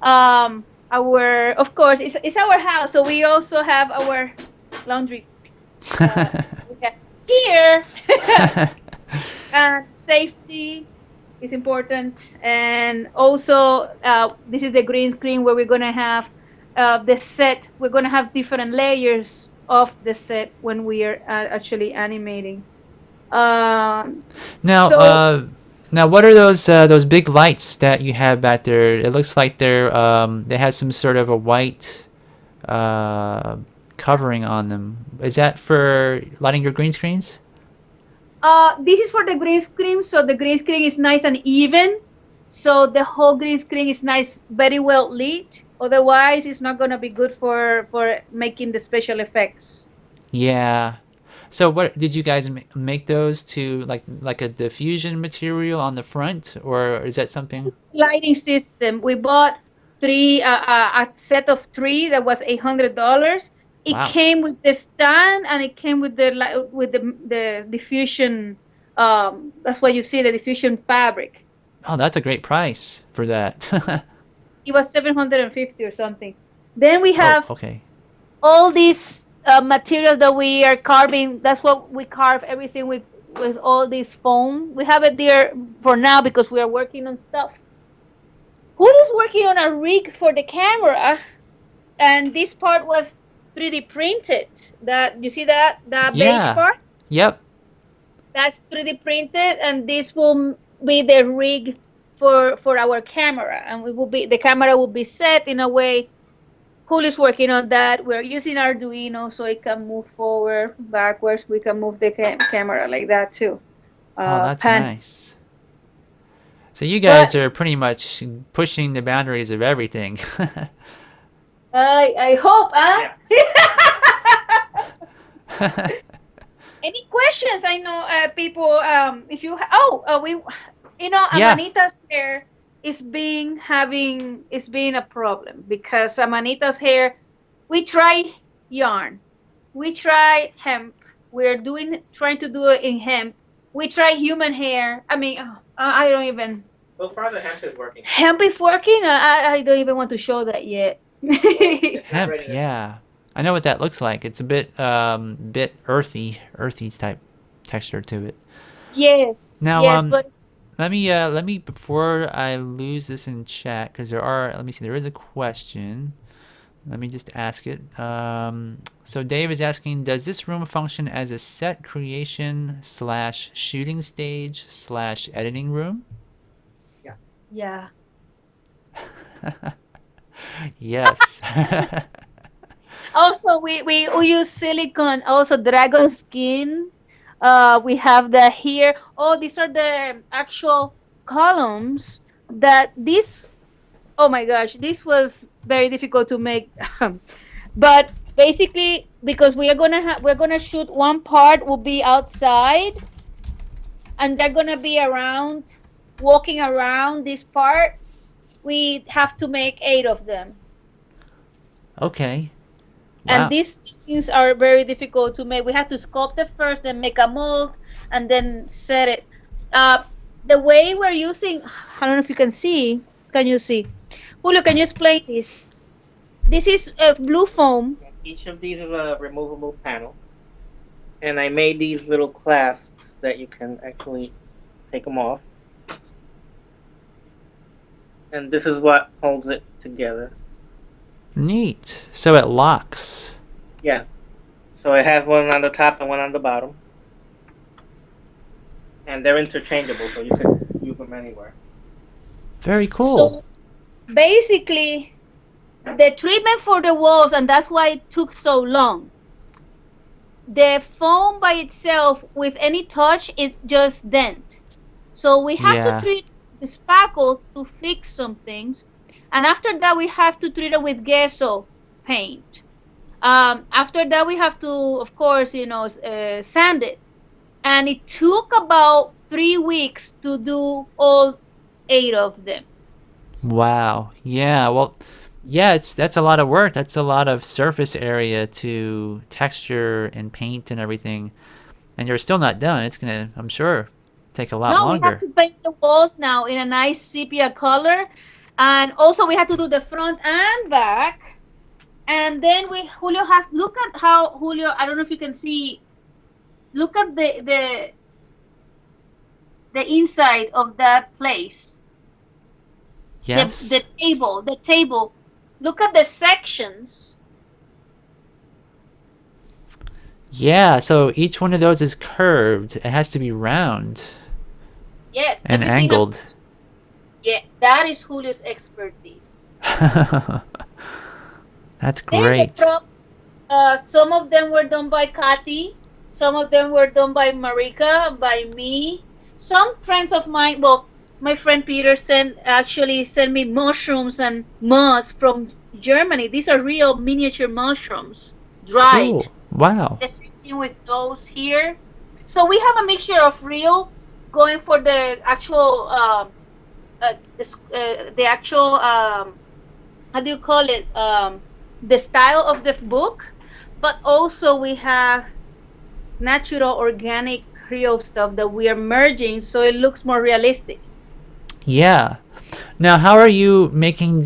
Our, of course, it's our house, so we also have our laundry. We have here. And safety is important, and also this is the green screen where we're going to have the set. We're going to have different layers of the set when we are actually animating. Now, So now, what are those big lights that you have back there? It looks like they have some sort of a white covering on them. Is that for lighting your green screens? this is for the green screen, so the green screen is nice and even, so the whole green screen is nice, very well lit. Otherwise it's not going to be good for making the special effects. Yeah. So what did you guys make those to like a diffusion material on the front, or is that something? Lighting system. We bought three a set of three that was $800. It Wow. came with the stand, and it came with the diffusion. That's what you see, the diffusion fabric. Oh, that's a great price for that. It was 750 or something. Then we Oh, have okay. all these materials that we are carving. That's what we carve everything with all this foam. We have it there for now because we are working on stuff. Who is working on a rig for the camera? And this part was 3D printed. That you see that beige Yeah. part? Yep. That's 3D printed, and this will be the rig for our camera, and the camera will be set in a way. Julio's working on that. We're using Arduino so it can move forward, backwards. We can move the camera like that too. Oh, that's Pan. nice. So you But guys are pretty much pushing the boundaries of everything. I hope, huh? Yeah. Any questions? I know people. If you we, Amanita's hair is being a problem because Amanita's hair. We try yarn, we try hemp. We're trying to do it in hemp. We try human hair. I mean, I don't even. So far, the hemp is working. Hemp is working. I don't even want to show that yet. Hemp, yeah. I know what that looks like. It's a bit earthy type texture to it. Yes, Now, yes, but let me before I lose this in chat, because let me see, there is a question. Let me just ask it. So Dave is asking, does this room function as a set creation / shooting stage / editing room? yeah. Yes. Also, we use silicone. Also, dragon skin. We have the here. Oh, these are the actual columns that this. Oh my gosh, this was very difficult to make. But basically, because we're gonna shoot, one part will be outside, and they're gonna be around, walking around this part. We have to make 8 of them. Okay. And Wow. these things are very difficult to make. We have to sculpt it first, then make a mold, and then set it. The way we're using, I don't know if you can see. Can you see? Julio, can you explain this? This is blue foam. Each of these is a removable panel. And I made these little clasps that you can actually take them off. And this is what holds it together. Neat. So it locks. Yeah. So it has one on the top and one on the bottom. and they're interchangeable, so you could use them anywhere. Very So cool. basically, the treatment for the walls, and that's why it took so long. The foam by itself, with any touch, it just dent. So we have to Yeah. treat the spackle to fix some things, and after that we have to treat it with gesso paint. After that we have to, of course, sand it, and it took about 3 weeks to do all 8 of them. Wow. Yeah. Well, yeah, that's a lot of work. That's a lot of surface area to texture and paint and everything. And you're still not done. It's gonna, I'm sure, take a lot No, we have longer. to paint the walls now in a nice sepia color, and also we have to do the front and back. And then Julio have look at how Julio. I don't know if you can see. Look at the inside of that place. The Yes. table. The table. Look at the sections. Yeah, so each one of those is curved. It has to be round Yes, and everything. angled. Yeah, that is Julio's expertise. That's Then the great. prop. Some of them were done by Kathy. Some of them were done by Marika, by me. Some friends of mine, well, my friend Peter actually sent me mushrooms and moss from Germany. These are real miniature mushrooms, dried. Cool. Wow. The same thing with those here. So we have a mixture of real, going for the actual, the actual, how do you call it? The style of the book, but also we have natural, organic, real stuff that we are merging, so it looks more realistic. Yeah. Now, how are you making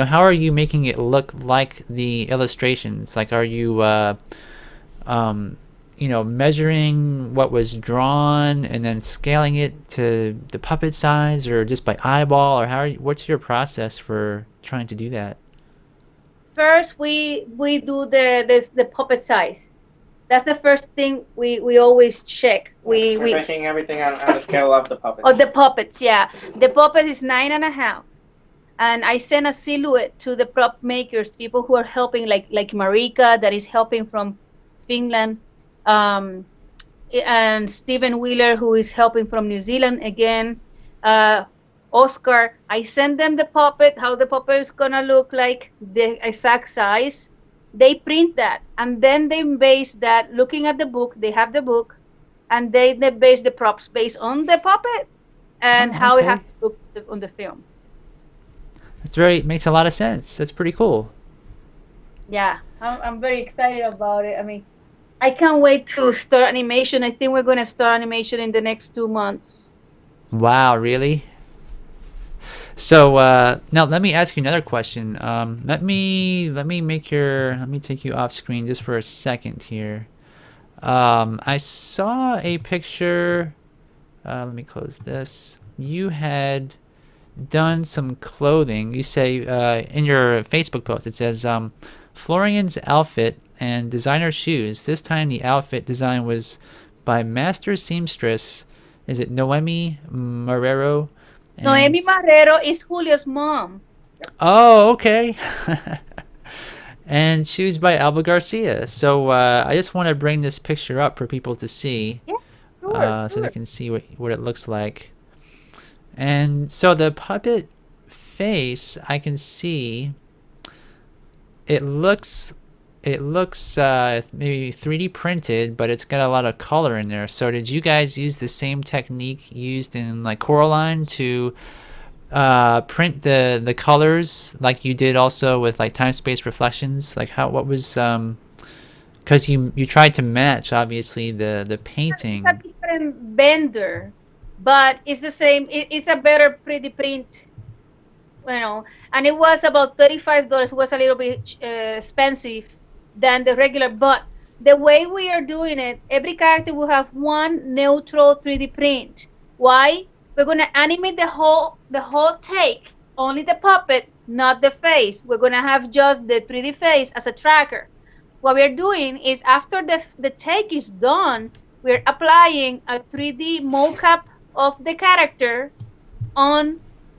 how are you making it look like the illustrations? Like, are you, um, measuring what was drawn and then scaling it to the puppet size, or just by eyeball, or what's your process for trying to do that? First, we do the puppet size. That's the first thing we always check. We Everything on the scale of the puppet. Oh, the puppets, yeah. The puppet is 9.5. And I send a silhouette to the prop makers, people who are helping, like Marika, that is helping from Finland, and Stephen Wheeler, who is helping from New Zealand again. Oscar, I send them the puppet, how the puppet is gonna look like, the exact size. They print that, and then they base that, looking at the book. They have the book, and they base the props based on the puppet and Oh, how it okay. has to look on the film. Makes a lot of sense. That's pretty cool. Yeah, I'm very excited about it. I mean, I can't wait to start animation. I think we're going to start animation in the next 2 months. Wow, really? So now let me ask you another question. Let me take you off screen just for a second here. I saw a picture. Let me close this. You had done some clothing. You say in your Facebook post, it says Florian's outfit and designer shoes. This time the outfit design was by master seamstress. Is it Noemi Marrero? Noemi Marrero is Julio's mom. Oh, okay. And shoes by Alba Garcia. So I just want to bring this picture up for people to see, Yeah, sure, so they sure. can see what it looks like. And so the puppet face, I can see it looks maybe 3D printed, but it's got a lot of color in there. So did you guys use the same technique used in like Coraline to print the colors like you did also with like time space reflections? Like what was because you tried to match obviously the painting. It's a different vendor, but it's the same. It's a better 3D print, and it was about $35. It was a little bit expensive than the regular, but the way we are doing it, every character will have one neutral 3D print. Why? We're gonna animate the whole take, only the puppet, not the face. We're gonna have just the 3D face as a tracker. What we're doing is, after the take is done, we're applying a 3D mocap of the character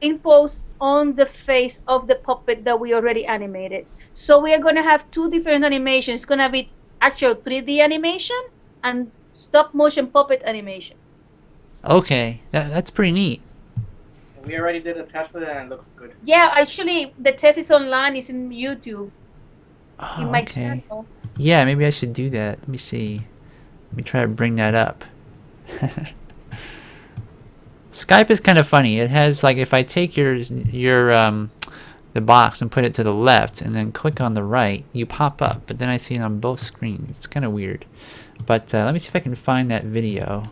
in post on the face of the puppet that we already animated. So we are going to have two different animations. It's going to be actual 3D animation and stop motion puppet animation. Okay, that's pretty neat. We already did a test with it and it looks good. Yeah, actually, the test is online. It's in YouTube. Oh, In my okay. channel. Yeah, maybe I should do that. Let me see. Let me try to bring that up. Skype is kind of funny. It has like if I take your the box and put it to the left and then click on the right, you pop up, but then I see it on both screens. It's kind of weird. But let me see if I can find that video.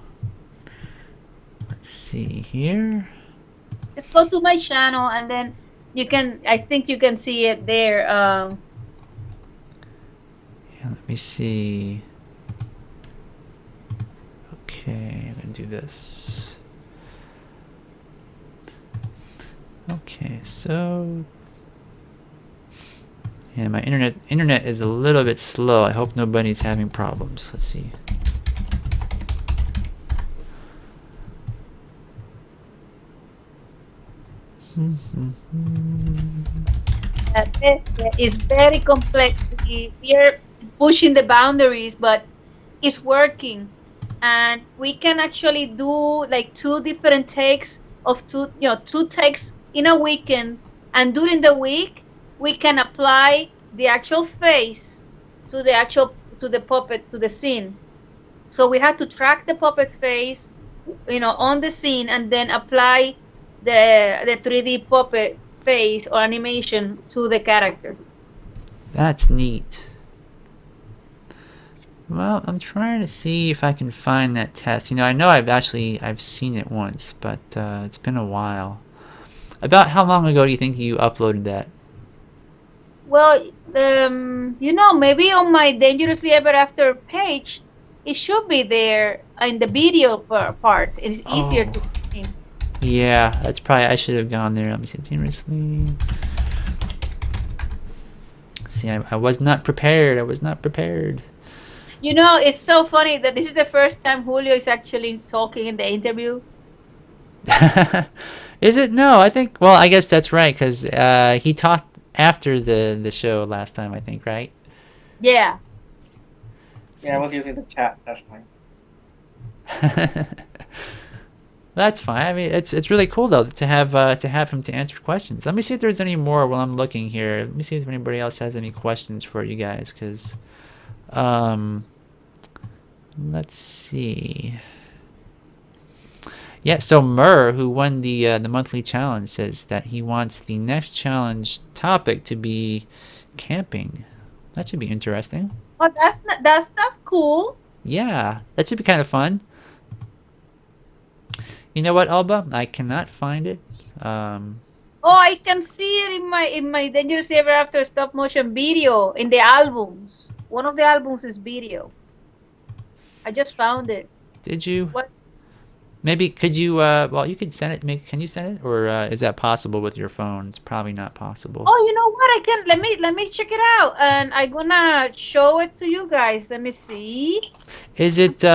Let's see here. Just go to my channel and then you can, I think you can see it there. Yeah, let me see. Okay, I'm gonna do this. Okay, so yeah, my internet is a little bit slow. I hope nobody's having problems. Let's see. It's very complex. We are pushing the boundaries, but it's working. And we can actually do like two different takes of two takes in a weekend. And during the week, we can apply the actual face to the puppet, to the scene. So we had to track the puppet's face, on the scene and then apply the 3D puppet face or animation to the character. That's neat. Well, I'm trying to see if I can find that test. I know I've seen it once, but it's been a while. About how long ago do you think you uploaded that? Well, maybe on my Dangerously Ever After page, it should be there in the video part. It's easier to see. Yeah, that's probably, I should have gone there. Let me see, continuously. See, I was not prepared. I was not prepared. It's so funny that this is the first time Julio is actually talking in the interview. Is it? No, I think, well, I guess that's right, because he talked after the show last time, I think, right? Yeah. Yeah, I was using the chat. That's fine. That's fine. I mean, it's really cool though to have him to answer questions. Let me see if there's any more while I'm looking here. Let me see if anybody else has any questions for you guys, because let's see. Yeah, so Murr, who won the monthly challenge, says that he wants the next challenge topic to be camping. That should be interesting. Oh, that's cool. Yeah, that should be kind of fun. You know what, Alba? I cannot find it. Oh, I can see it in my Dangerous Ever After stop motion video in the albums. One of the albums is video. I just found it. Did you? What? Maybe could you? Well, you could send it. Can you send it, or is that possible with your phone? It's probably not possible. Oh, you know what? I can. Let me check it out, and I'm gonna show it to you guys. Let me see. Is it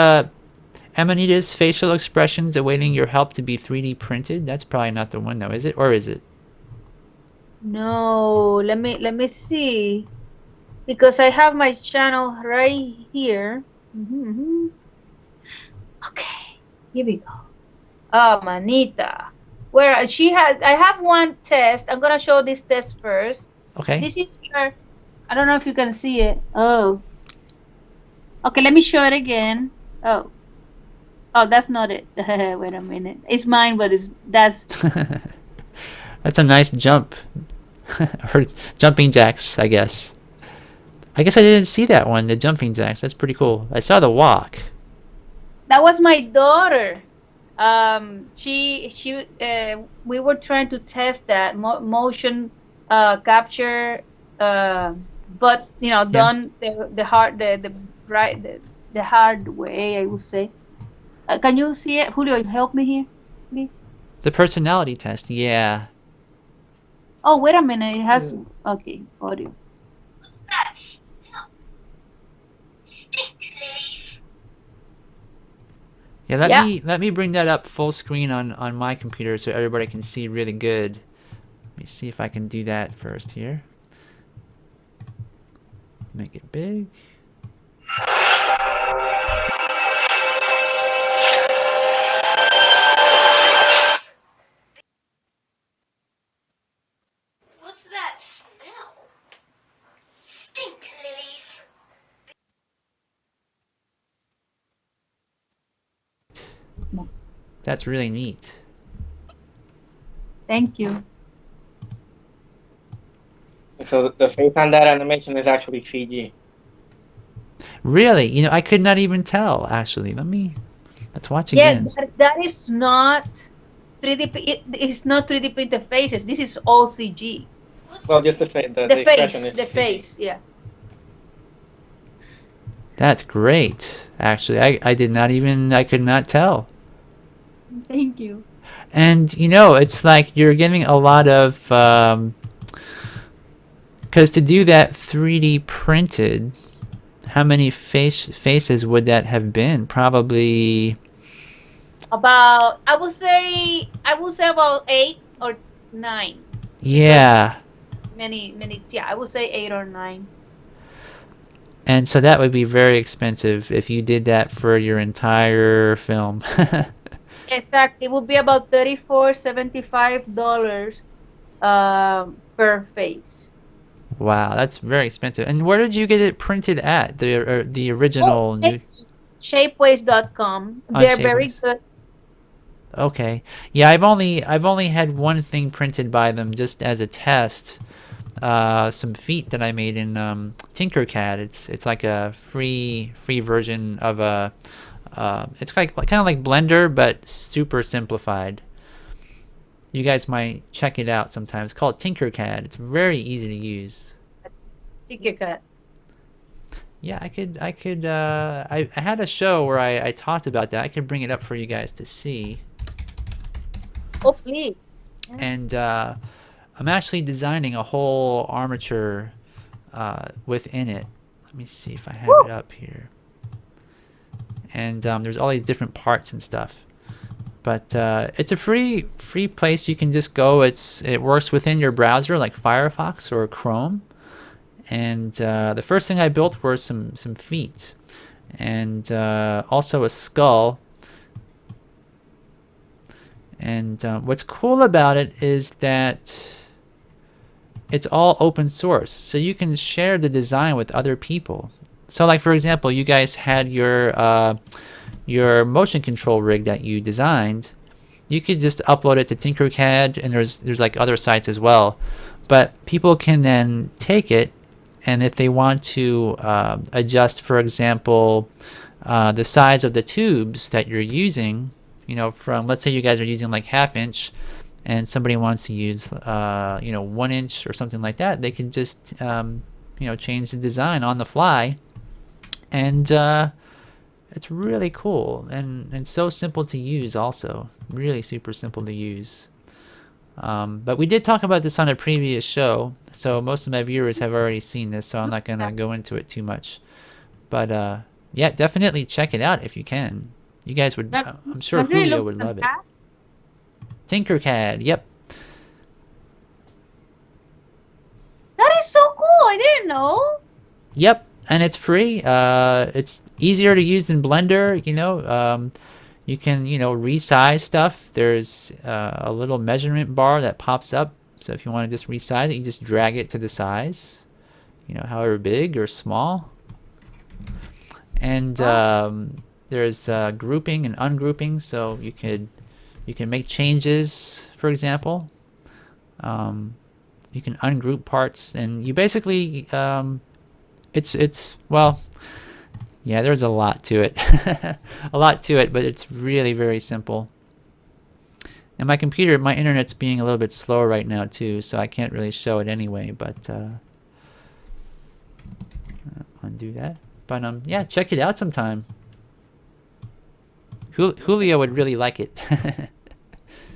Amanita's facial expressions awaiting your help to be 3D printed? That's probably not the one, though, is it? Or is it? No, let me see, because I have my channel right here. Okay, here we go. Oh, Manita, where I have one test. I'm gonna show this test first. Okay. This is her. I don't know if you can see it. Oh. Okay, let me show it again. Oh, that's not it. Wait a minute. It's mine, but that's. That's a nice jump. Or jumping jacks, I guess. I guess I didn't see that one, the jumping jacks. That's pretty cool. I saw the walk. That was my daughter. We were trying to test that motion capture, but done the hard way, I would say. Can you see it, Julio? Help me here, please. The personality test, yeah. Oh, wait a minute. It has okay audio. What's that? Stick, please. Yeah, let me bring that up full screen on my computer so everybody can see really good. Let me see if I can do that first here. Make it big. What's that smell? Stink lilies. That's really neat. Thank you. So the face on that animation is actually CG. Really? You know, I could not even tell, actually. Let's watch Yeah, again. that is not 3D. It's not 3D printed faces. This is all CG. Well, just the face. The The expression face, is the CG. face, yeah. That's great. Actually, I did not even, I could not tell. Thank you. And, you know, it's like you're getting a lot of, because to do that 3D printed, how many faces would that have been? Probably, About I would say about 8 or 9. yeah. Many, yeah, I would say 8 or 9. And so that would be very expensive if you did that for your entire film. Exactly. It would be about $75 per face. Wow, that's very expensive. And where did you get it printed at? The Oh, original new shapeways.com. on They're very Shapeways? good. Okay. Yeah, I've only had one thing printed by them just as a test. Some feet that I made in Tinkercad. It's like a free version of a it's like kind of like Blender but super simplified. You guys might check it out sometime. It's called Tinkercad. It's very easy to use. Tinkercad. Yeah, I had a show where I talked about that. I could bring it up for you guys to see. Oh, please. Yeah. And I'm actually designing a whole armature within it. Let me see if I have it up here. And there's all these different parts and stuff. But it's a free place. You can just go. It works within your browser like Firefox or Chrome. And the first thing I built were some feet, and also a skull. And what's cool about it is that it's all open source, so you can share the design with other people. So, like for example, you guys had your motion control rig that you designed. You could just upload it to Tinkercad, and there's like other sites as well. But people can then take it, and if they want to adjust, for example, the size of the tubes that you're using, you know, from, let's say you guys are using like 1/2 inch, and somebody wants to use 1 inch or something like that, they can just change the design on the fly, and it's really cool and so simple to use. Also, really super simple to use. But we did talk about this on a previous show, so most of my viewers have already seen this, so I'm not gonna go into it too much. But yeah, definitely check it out if you can. You guys would, I'm sure Julio would love it. Tinkercad, yep. That is so cool. I didn't know. Yep, and it's free. It's easier to use than Blender, you know. You can, resize stuff. There's a little measurement bar that pops up. So if you want to just resize it, you just drag it to the size, however big or small. And there's grouping and ungrouping. So you can make changes, for example. You can ungroup parts, and you basically, well, yeah, there's a lot to it. A lot to it, but it's really very simple. And my internet's being a little bit slow right now too, so I can't really show it anyway, but undo that. But yeah, check it out sometime. Julio would really like it.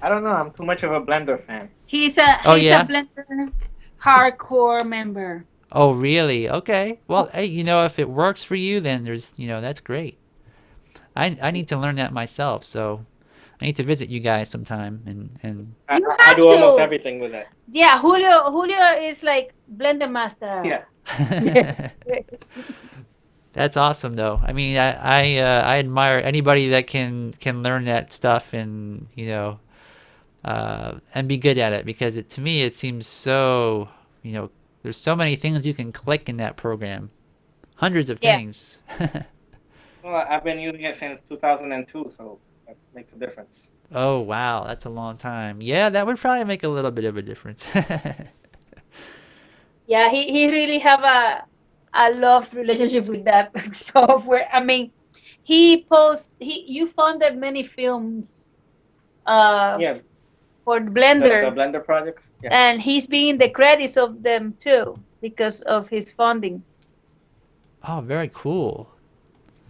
I don't know. I'm too much of a Blender fan. He's a Blender hardcore member. Oh, really? Okay. Well, hey, if it works for you, then that's great. I need to learn that myself. So I need to visit you guys sometime and You I have do almost to. everything with that. Yeah, Julio is like blender master. Yeah. That's awesome, though. I mean, I admire anybody that can learn that stuff and and be good at it, because to me it seems so there's so many things you can click in that program, hundreds of Yeah. things. Well, I've been using it since 2002, so that makes a difference. Oh wow, that's a long time. Yeah, that would probably make a little bit of a difference. Yeah, he really have a love relationship with that software. I mean, you funded many films Yeah, for the Blender, Blender projects. Yeah. and he's being the credits of them too because of his funding. Oh, very cool.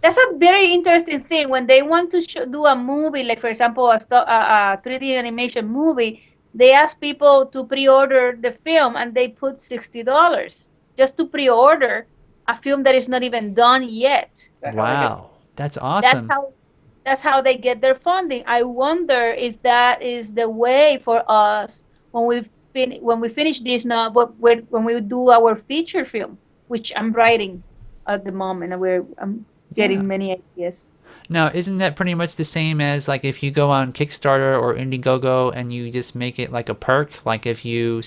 That's a very interesting thing when they want to do a movie, like for example, a 3D animation movie. They ask people to pre-order the film, and they put $60 just to pre-order a film that is not even done yet. That's how I get. Wow, that's That's awesome. how they get their funding. I wonder if that is the way for us when we finish this now, but when we do our feature film, which I'm writing at the moment, and I'm Yeah. getting many ideas. Now, isn't that pretty much the same as like if you go on Kickstarter or Indiegogo and you just make it like a perk? Like if you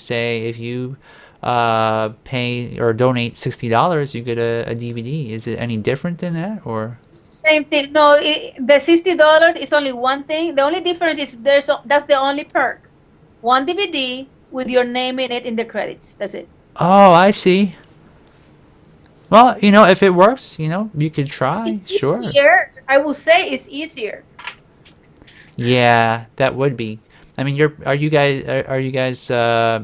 pay or donate $60, you get a DVD. Is it any different than that, or? Same thing. No, the $60 is only one thing. The only difference is that's the only perk. One DVD with your name in it in the credits. That's it. Oh, I see. Well, if it works, you could try. It's Sure. easier. I will say it's easier. Yeah, that would be. I mean, are you guys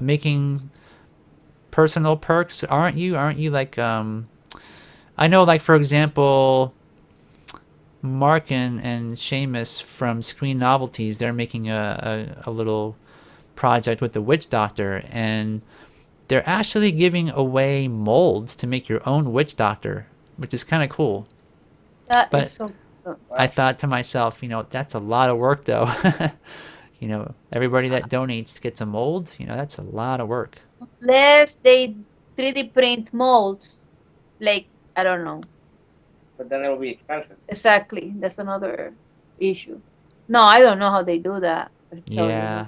making personal perks? Aren't you? Aren't you like I know, like, for example, Mark and Seamus from Screen Novelties, they're making a little project with the Witch Doctor, and they're actually giving away molds to make your own Witch Doctor, which is kind of cool. That But is so good. I thought to myself, that's a lot of work, though. Everybody that donates gets a mold, that's a lot of work. Unless they 3D print molds, like I don't know But then it'll be expensive. exactly. That's another issue. No, I don't know how they do that. I tell you. Yeah.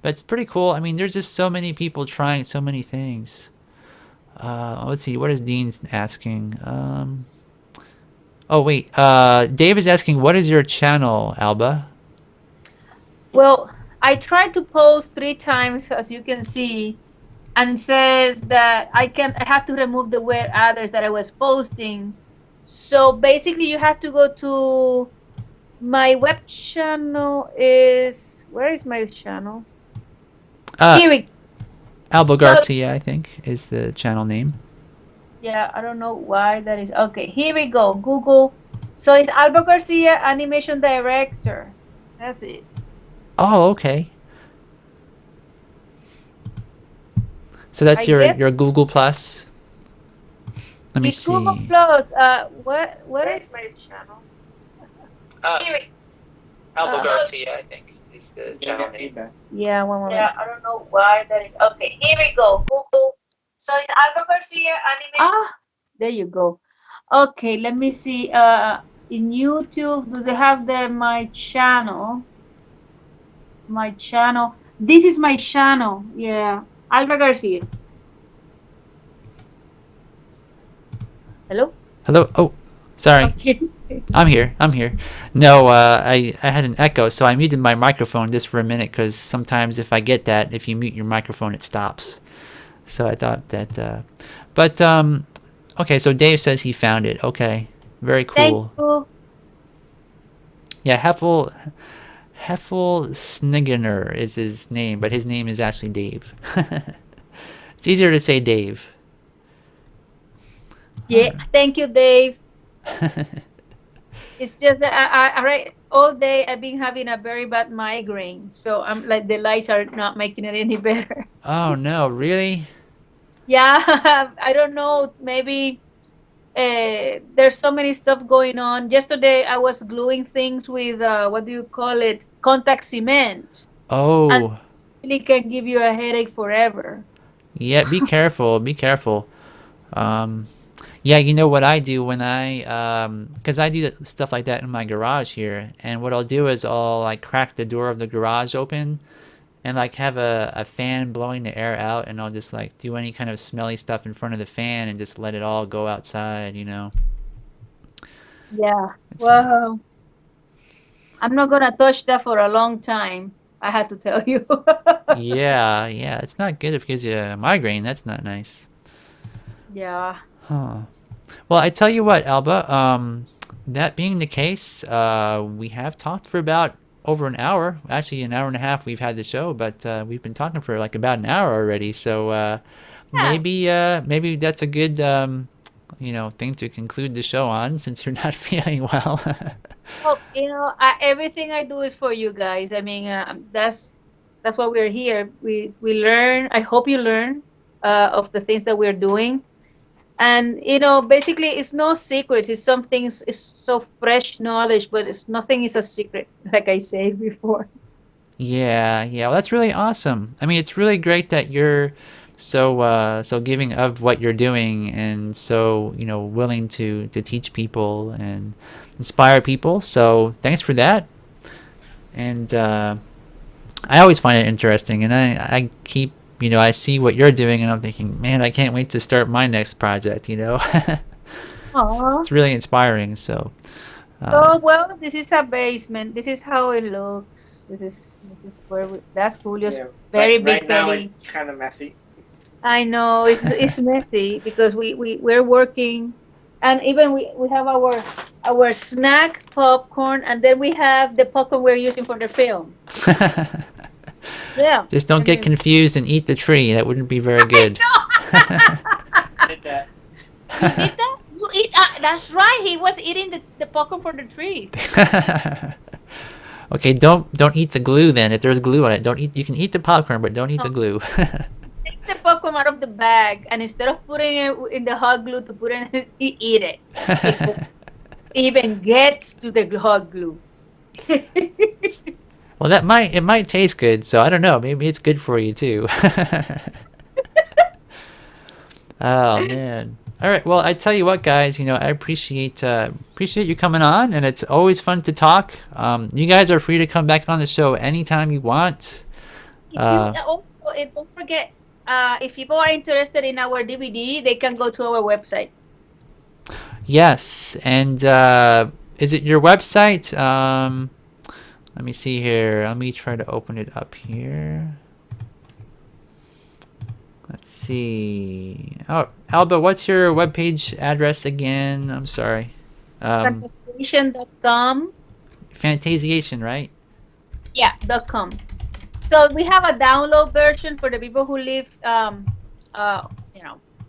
But it's pretty cool. I mean, there's just so many people trying so many things. Let's see. What is Dean asking? Oh, wait. Dave is asking, what is your channel, Alba? Well, I tried to post 3 times, as you can see, and it says that I have to remove the weird others that I was posting. So basically, you have to go to my web channel. Where is my channel? Here we go. Alba So- Garcia, I think, is the channel name. Yeah, I don't know why that is. Okay, here we go. Google. So it's Alba Garcia, animation director. That's it. Oh, okay. So that's I your guess- your Google Plus. Let me It's see. Google Plus. What is my channel? Here we Alba Uh, Garcia, I think, is the Get feedback. Yeah, one moment. Yeah, I don't know why that is. Okay, here we go. Google. So it's Alba Garcia animation. Ah, there you go. Okay, let me see. In YouTube, do they have my channel? My channel. This is my channel. Yeah, Alba Garcia. Hello. Hello. Oh, sorry. Okay. I'm here. No, I had an echo, so I muted my microphone just for a minute, because sometimes if I get that, if you mute your microphone, it stops. So I thought that, but okay. So Dave says he found it. Okay, very cool. Thank you. Yeah, Heffel Sniggener is his name, but his name is actually Dave. It's easier to say Dave. Yeah, thank you, Dave. It's just that all day I've been having a very bad migraine, so I'm like the lights are not making it any better. Oh no, really? Yeah, I don't know. Maybe there's so many stuff going on. Yesterday I was gluing things with what do you call it? Contact cement, and Oh, it can give you a headache forever. yeah. Be careful. Be careful. Um, yeah, you know what I do when because I do stuff like that in my garage here, and what I'll do is I'll like crack the door of the garage open and like have a fan blowing the air out, and I'll just like do any kind of smelly stuff in front of the fan and just let it all go outside, you know. Yeah. It's Well, I'm not gonna touch that for a long time. I had to tell you. yeah, yeah, it's not good if it gives you a migraine. That's not nice. Yeah. Huh. Well, I tell you what, Alba, that being the case, we have talked for about over an hour. Actually, an hour and a half we've had the show, but we've been talking for like about an hour already. So Yeah. maybe that's a good thing to conclude the show on since you're not feeling well. Well, everything I do is for you guys. I mean, that's why we're here. We learn. I hope you learn of the things that we're doing. And basically, it's no secrets. It's some things. It's so fresh knowledge, but it's nothing is a secret, like I said before. Yeah, yeah. Well, that's really awesome. I mean, it's really great that you're so giving of what you're doing and so, willing to teach people and inspire people. So, thanks for that. And I always find it interesting, and I keep, I see what you're doing and I'm thinking, man, I can't wait to start my next project, Aw. It's really inspiring. So, Oh well, this is a basement. This is how it looks. This is where that's Julio's Yeah, very right big now belly. it's kind of messy. I know it's messy because we're working, and even we have our snack popcorn, and then we have the popcorn we're using for the film. Yeah, just don't I get mean, confused and eat the tree. That wouldn't be very good. Did that. you did that? You eat? That's right. He was eating the popcorn for the trees. Okay, don't eat the glue then. If there's glue on it, don't eat. You can eat the popcorn, but don't eat the No, glue. takes the popcorn out of the bag, and instead of putting it in the hot glue to put it, in, he eat it before it even gets to the hot glue. Well, it might taste good, so I don't know. Maybe it's good for you too. Oh man. All right. Well, I tell you what, guys. I appreciate you coming on, and it's always fun to talk. You guys are free to come back on the show anytime you want. If you also, don't forget, if people are interested in our DVD, they can go to our website. Yes, and is it your website? Let me see here. Let me try to open it up here. Let's see. Oh, Alba, what's your webpage address again? I'm sorry. Fantastation.com. Fantasiation, right? Yeah, .com. So we have a download version for the people who live, all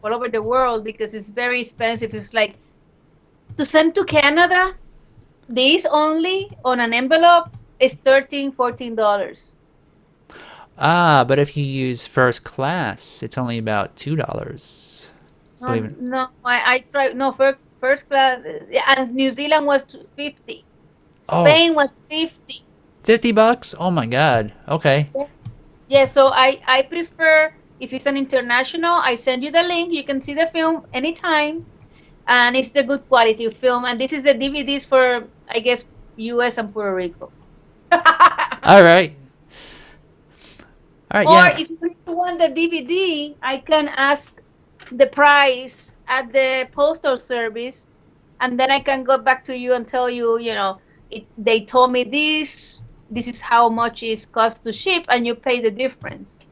over the world because it's very expensive. It's like to send to Canada, these only on an envelope is $13-14. But if you use first class, it's only about $2. No, Believe it. no, I tried. No, first class, and New Zealand was 50. Oh, Spain was 50. $50? Oh my God. Okay. Yeah, so I prefer if it's an international, I send you the link. You can see the film anytime, and it's the good quality film. And this is the DVDs for, I guess, U.S. and Puerto Rico. All right. All right. Or Yeah. if you want the DVD, I can ask the price at the postal service, and then I can go back to you and tell you, they told me this. This is how much it costs to ship, and you pay the difference.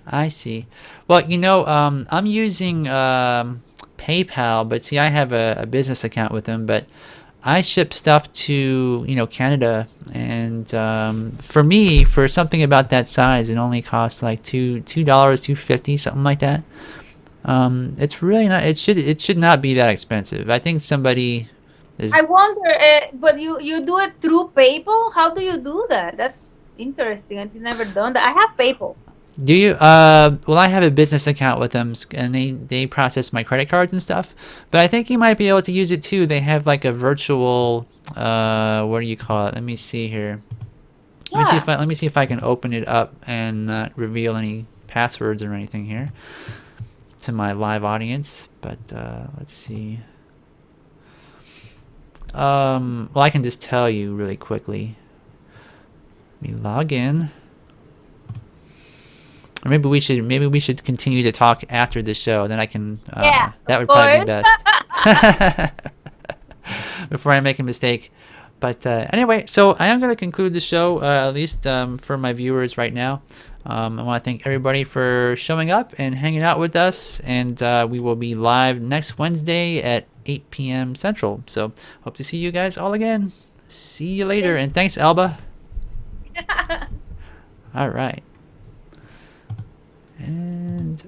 I see. Well, I'm using PayPal, but see, I have a business account with them, but I ship stuff to, Canada, and for me, for something about that size, it only costs like $2.50, something like that. It's really not. It should not be that expensive. I think somebody is. I wonder, but you do it through PayPal? How do you do that? That's interesting. I've never done that. I have PayPal. Do you? Well, I have a business account with them, and they process my credit cards and stuff. But I think you might be able to use it too. They have like a virtual. What do you call it? Let me see here. Yeah. Let me see if I can open it up and not reveal any passwords or anything here to my live audience. But let's see. Well, I can just tell you really quickly. Let me log in. Or maybe we should continue to talk after the show. Then I can. Yeah, that of would probably be course. best. Before I make a mistake. But anyway, so I am going to conclude the show, at least for my viewers right now. I want to thank everybody for showing up and hanging out with us. And we will be live next Wednesday at 8 p.m. Central. So hope to see you guys all again. See you later. And thanks, Alba. All right. And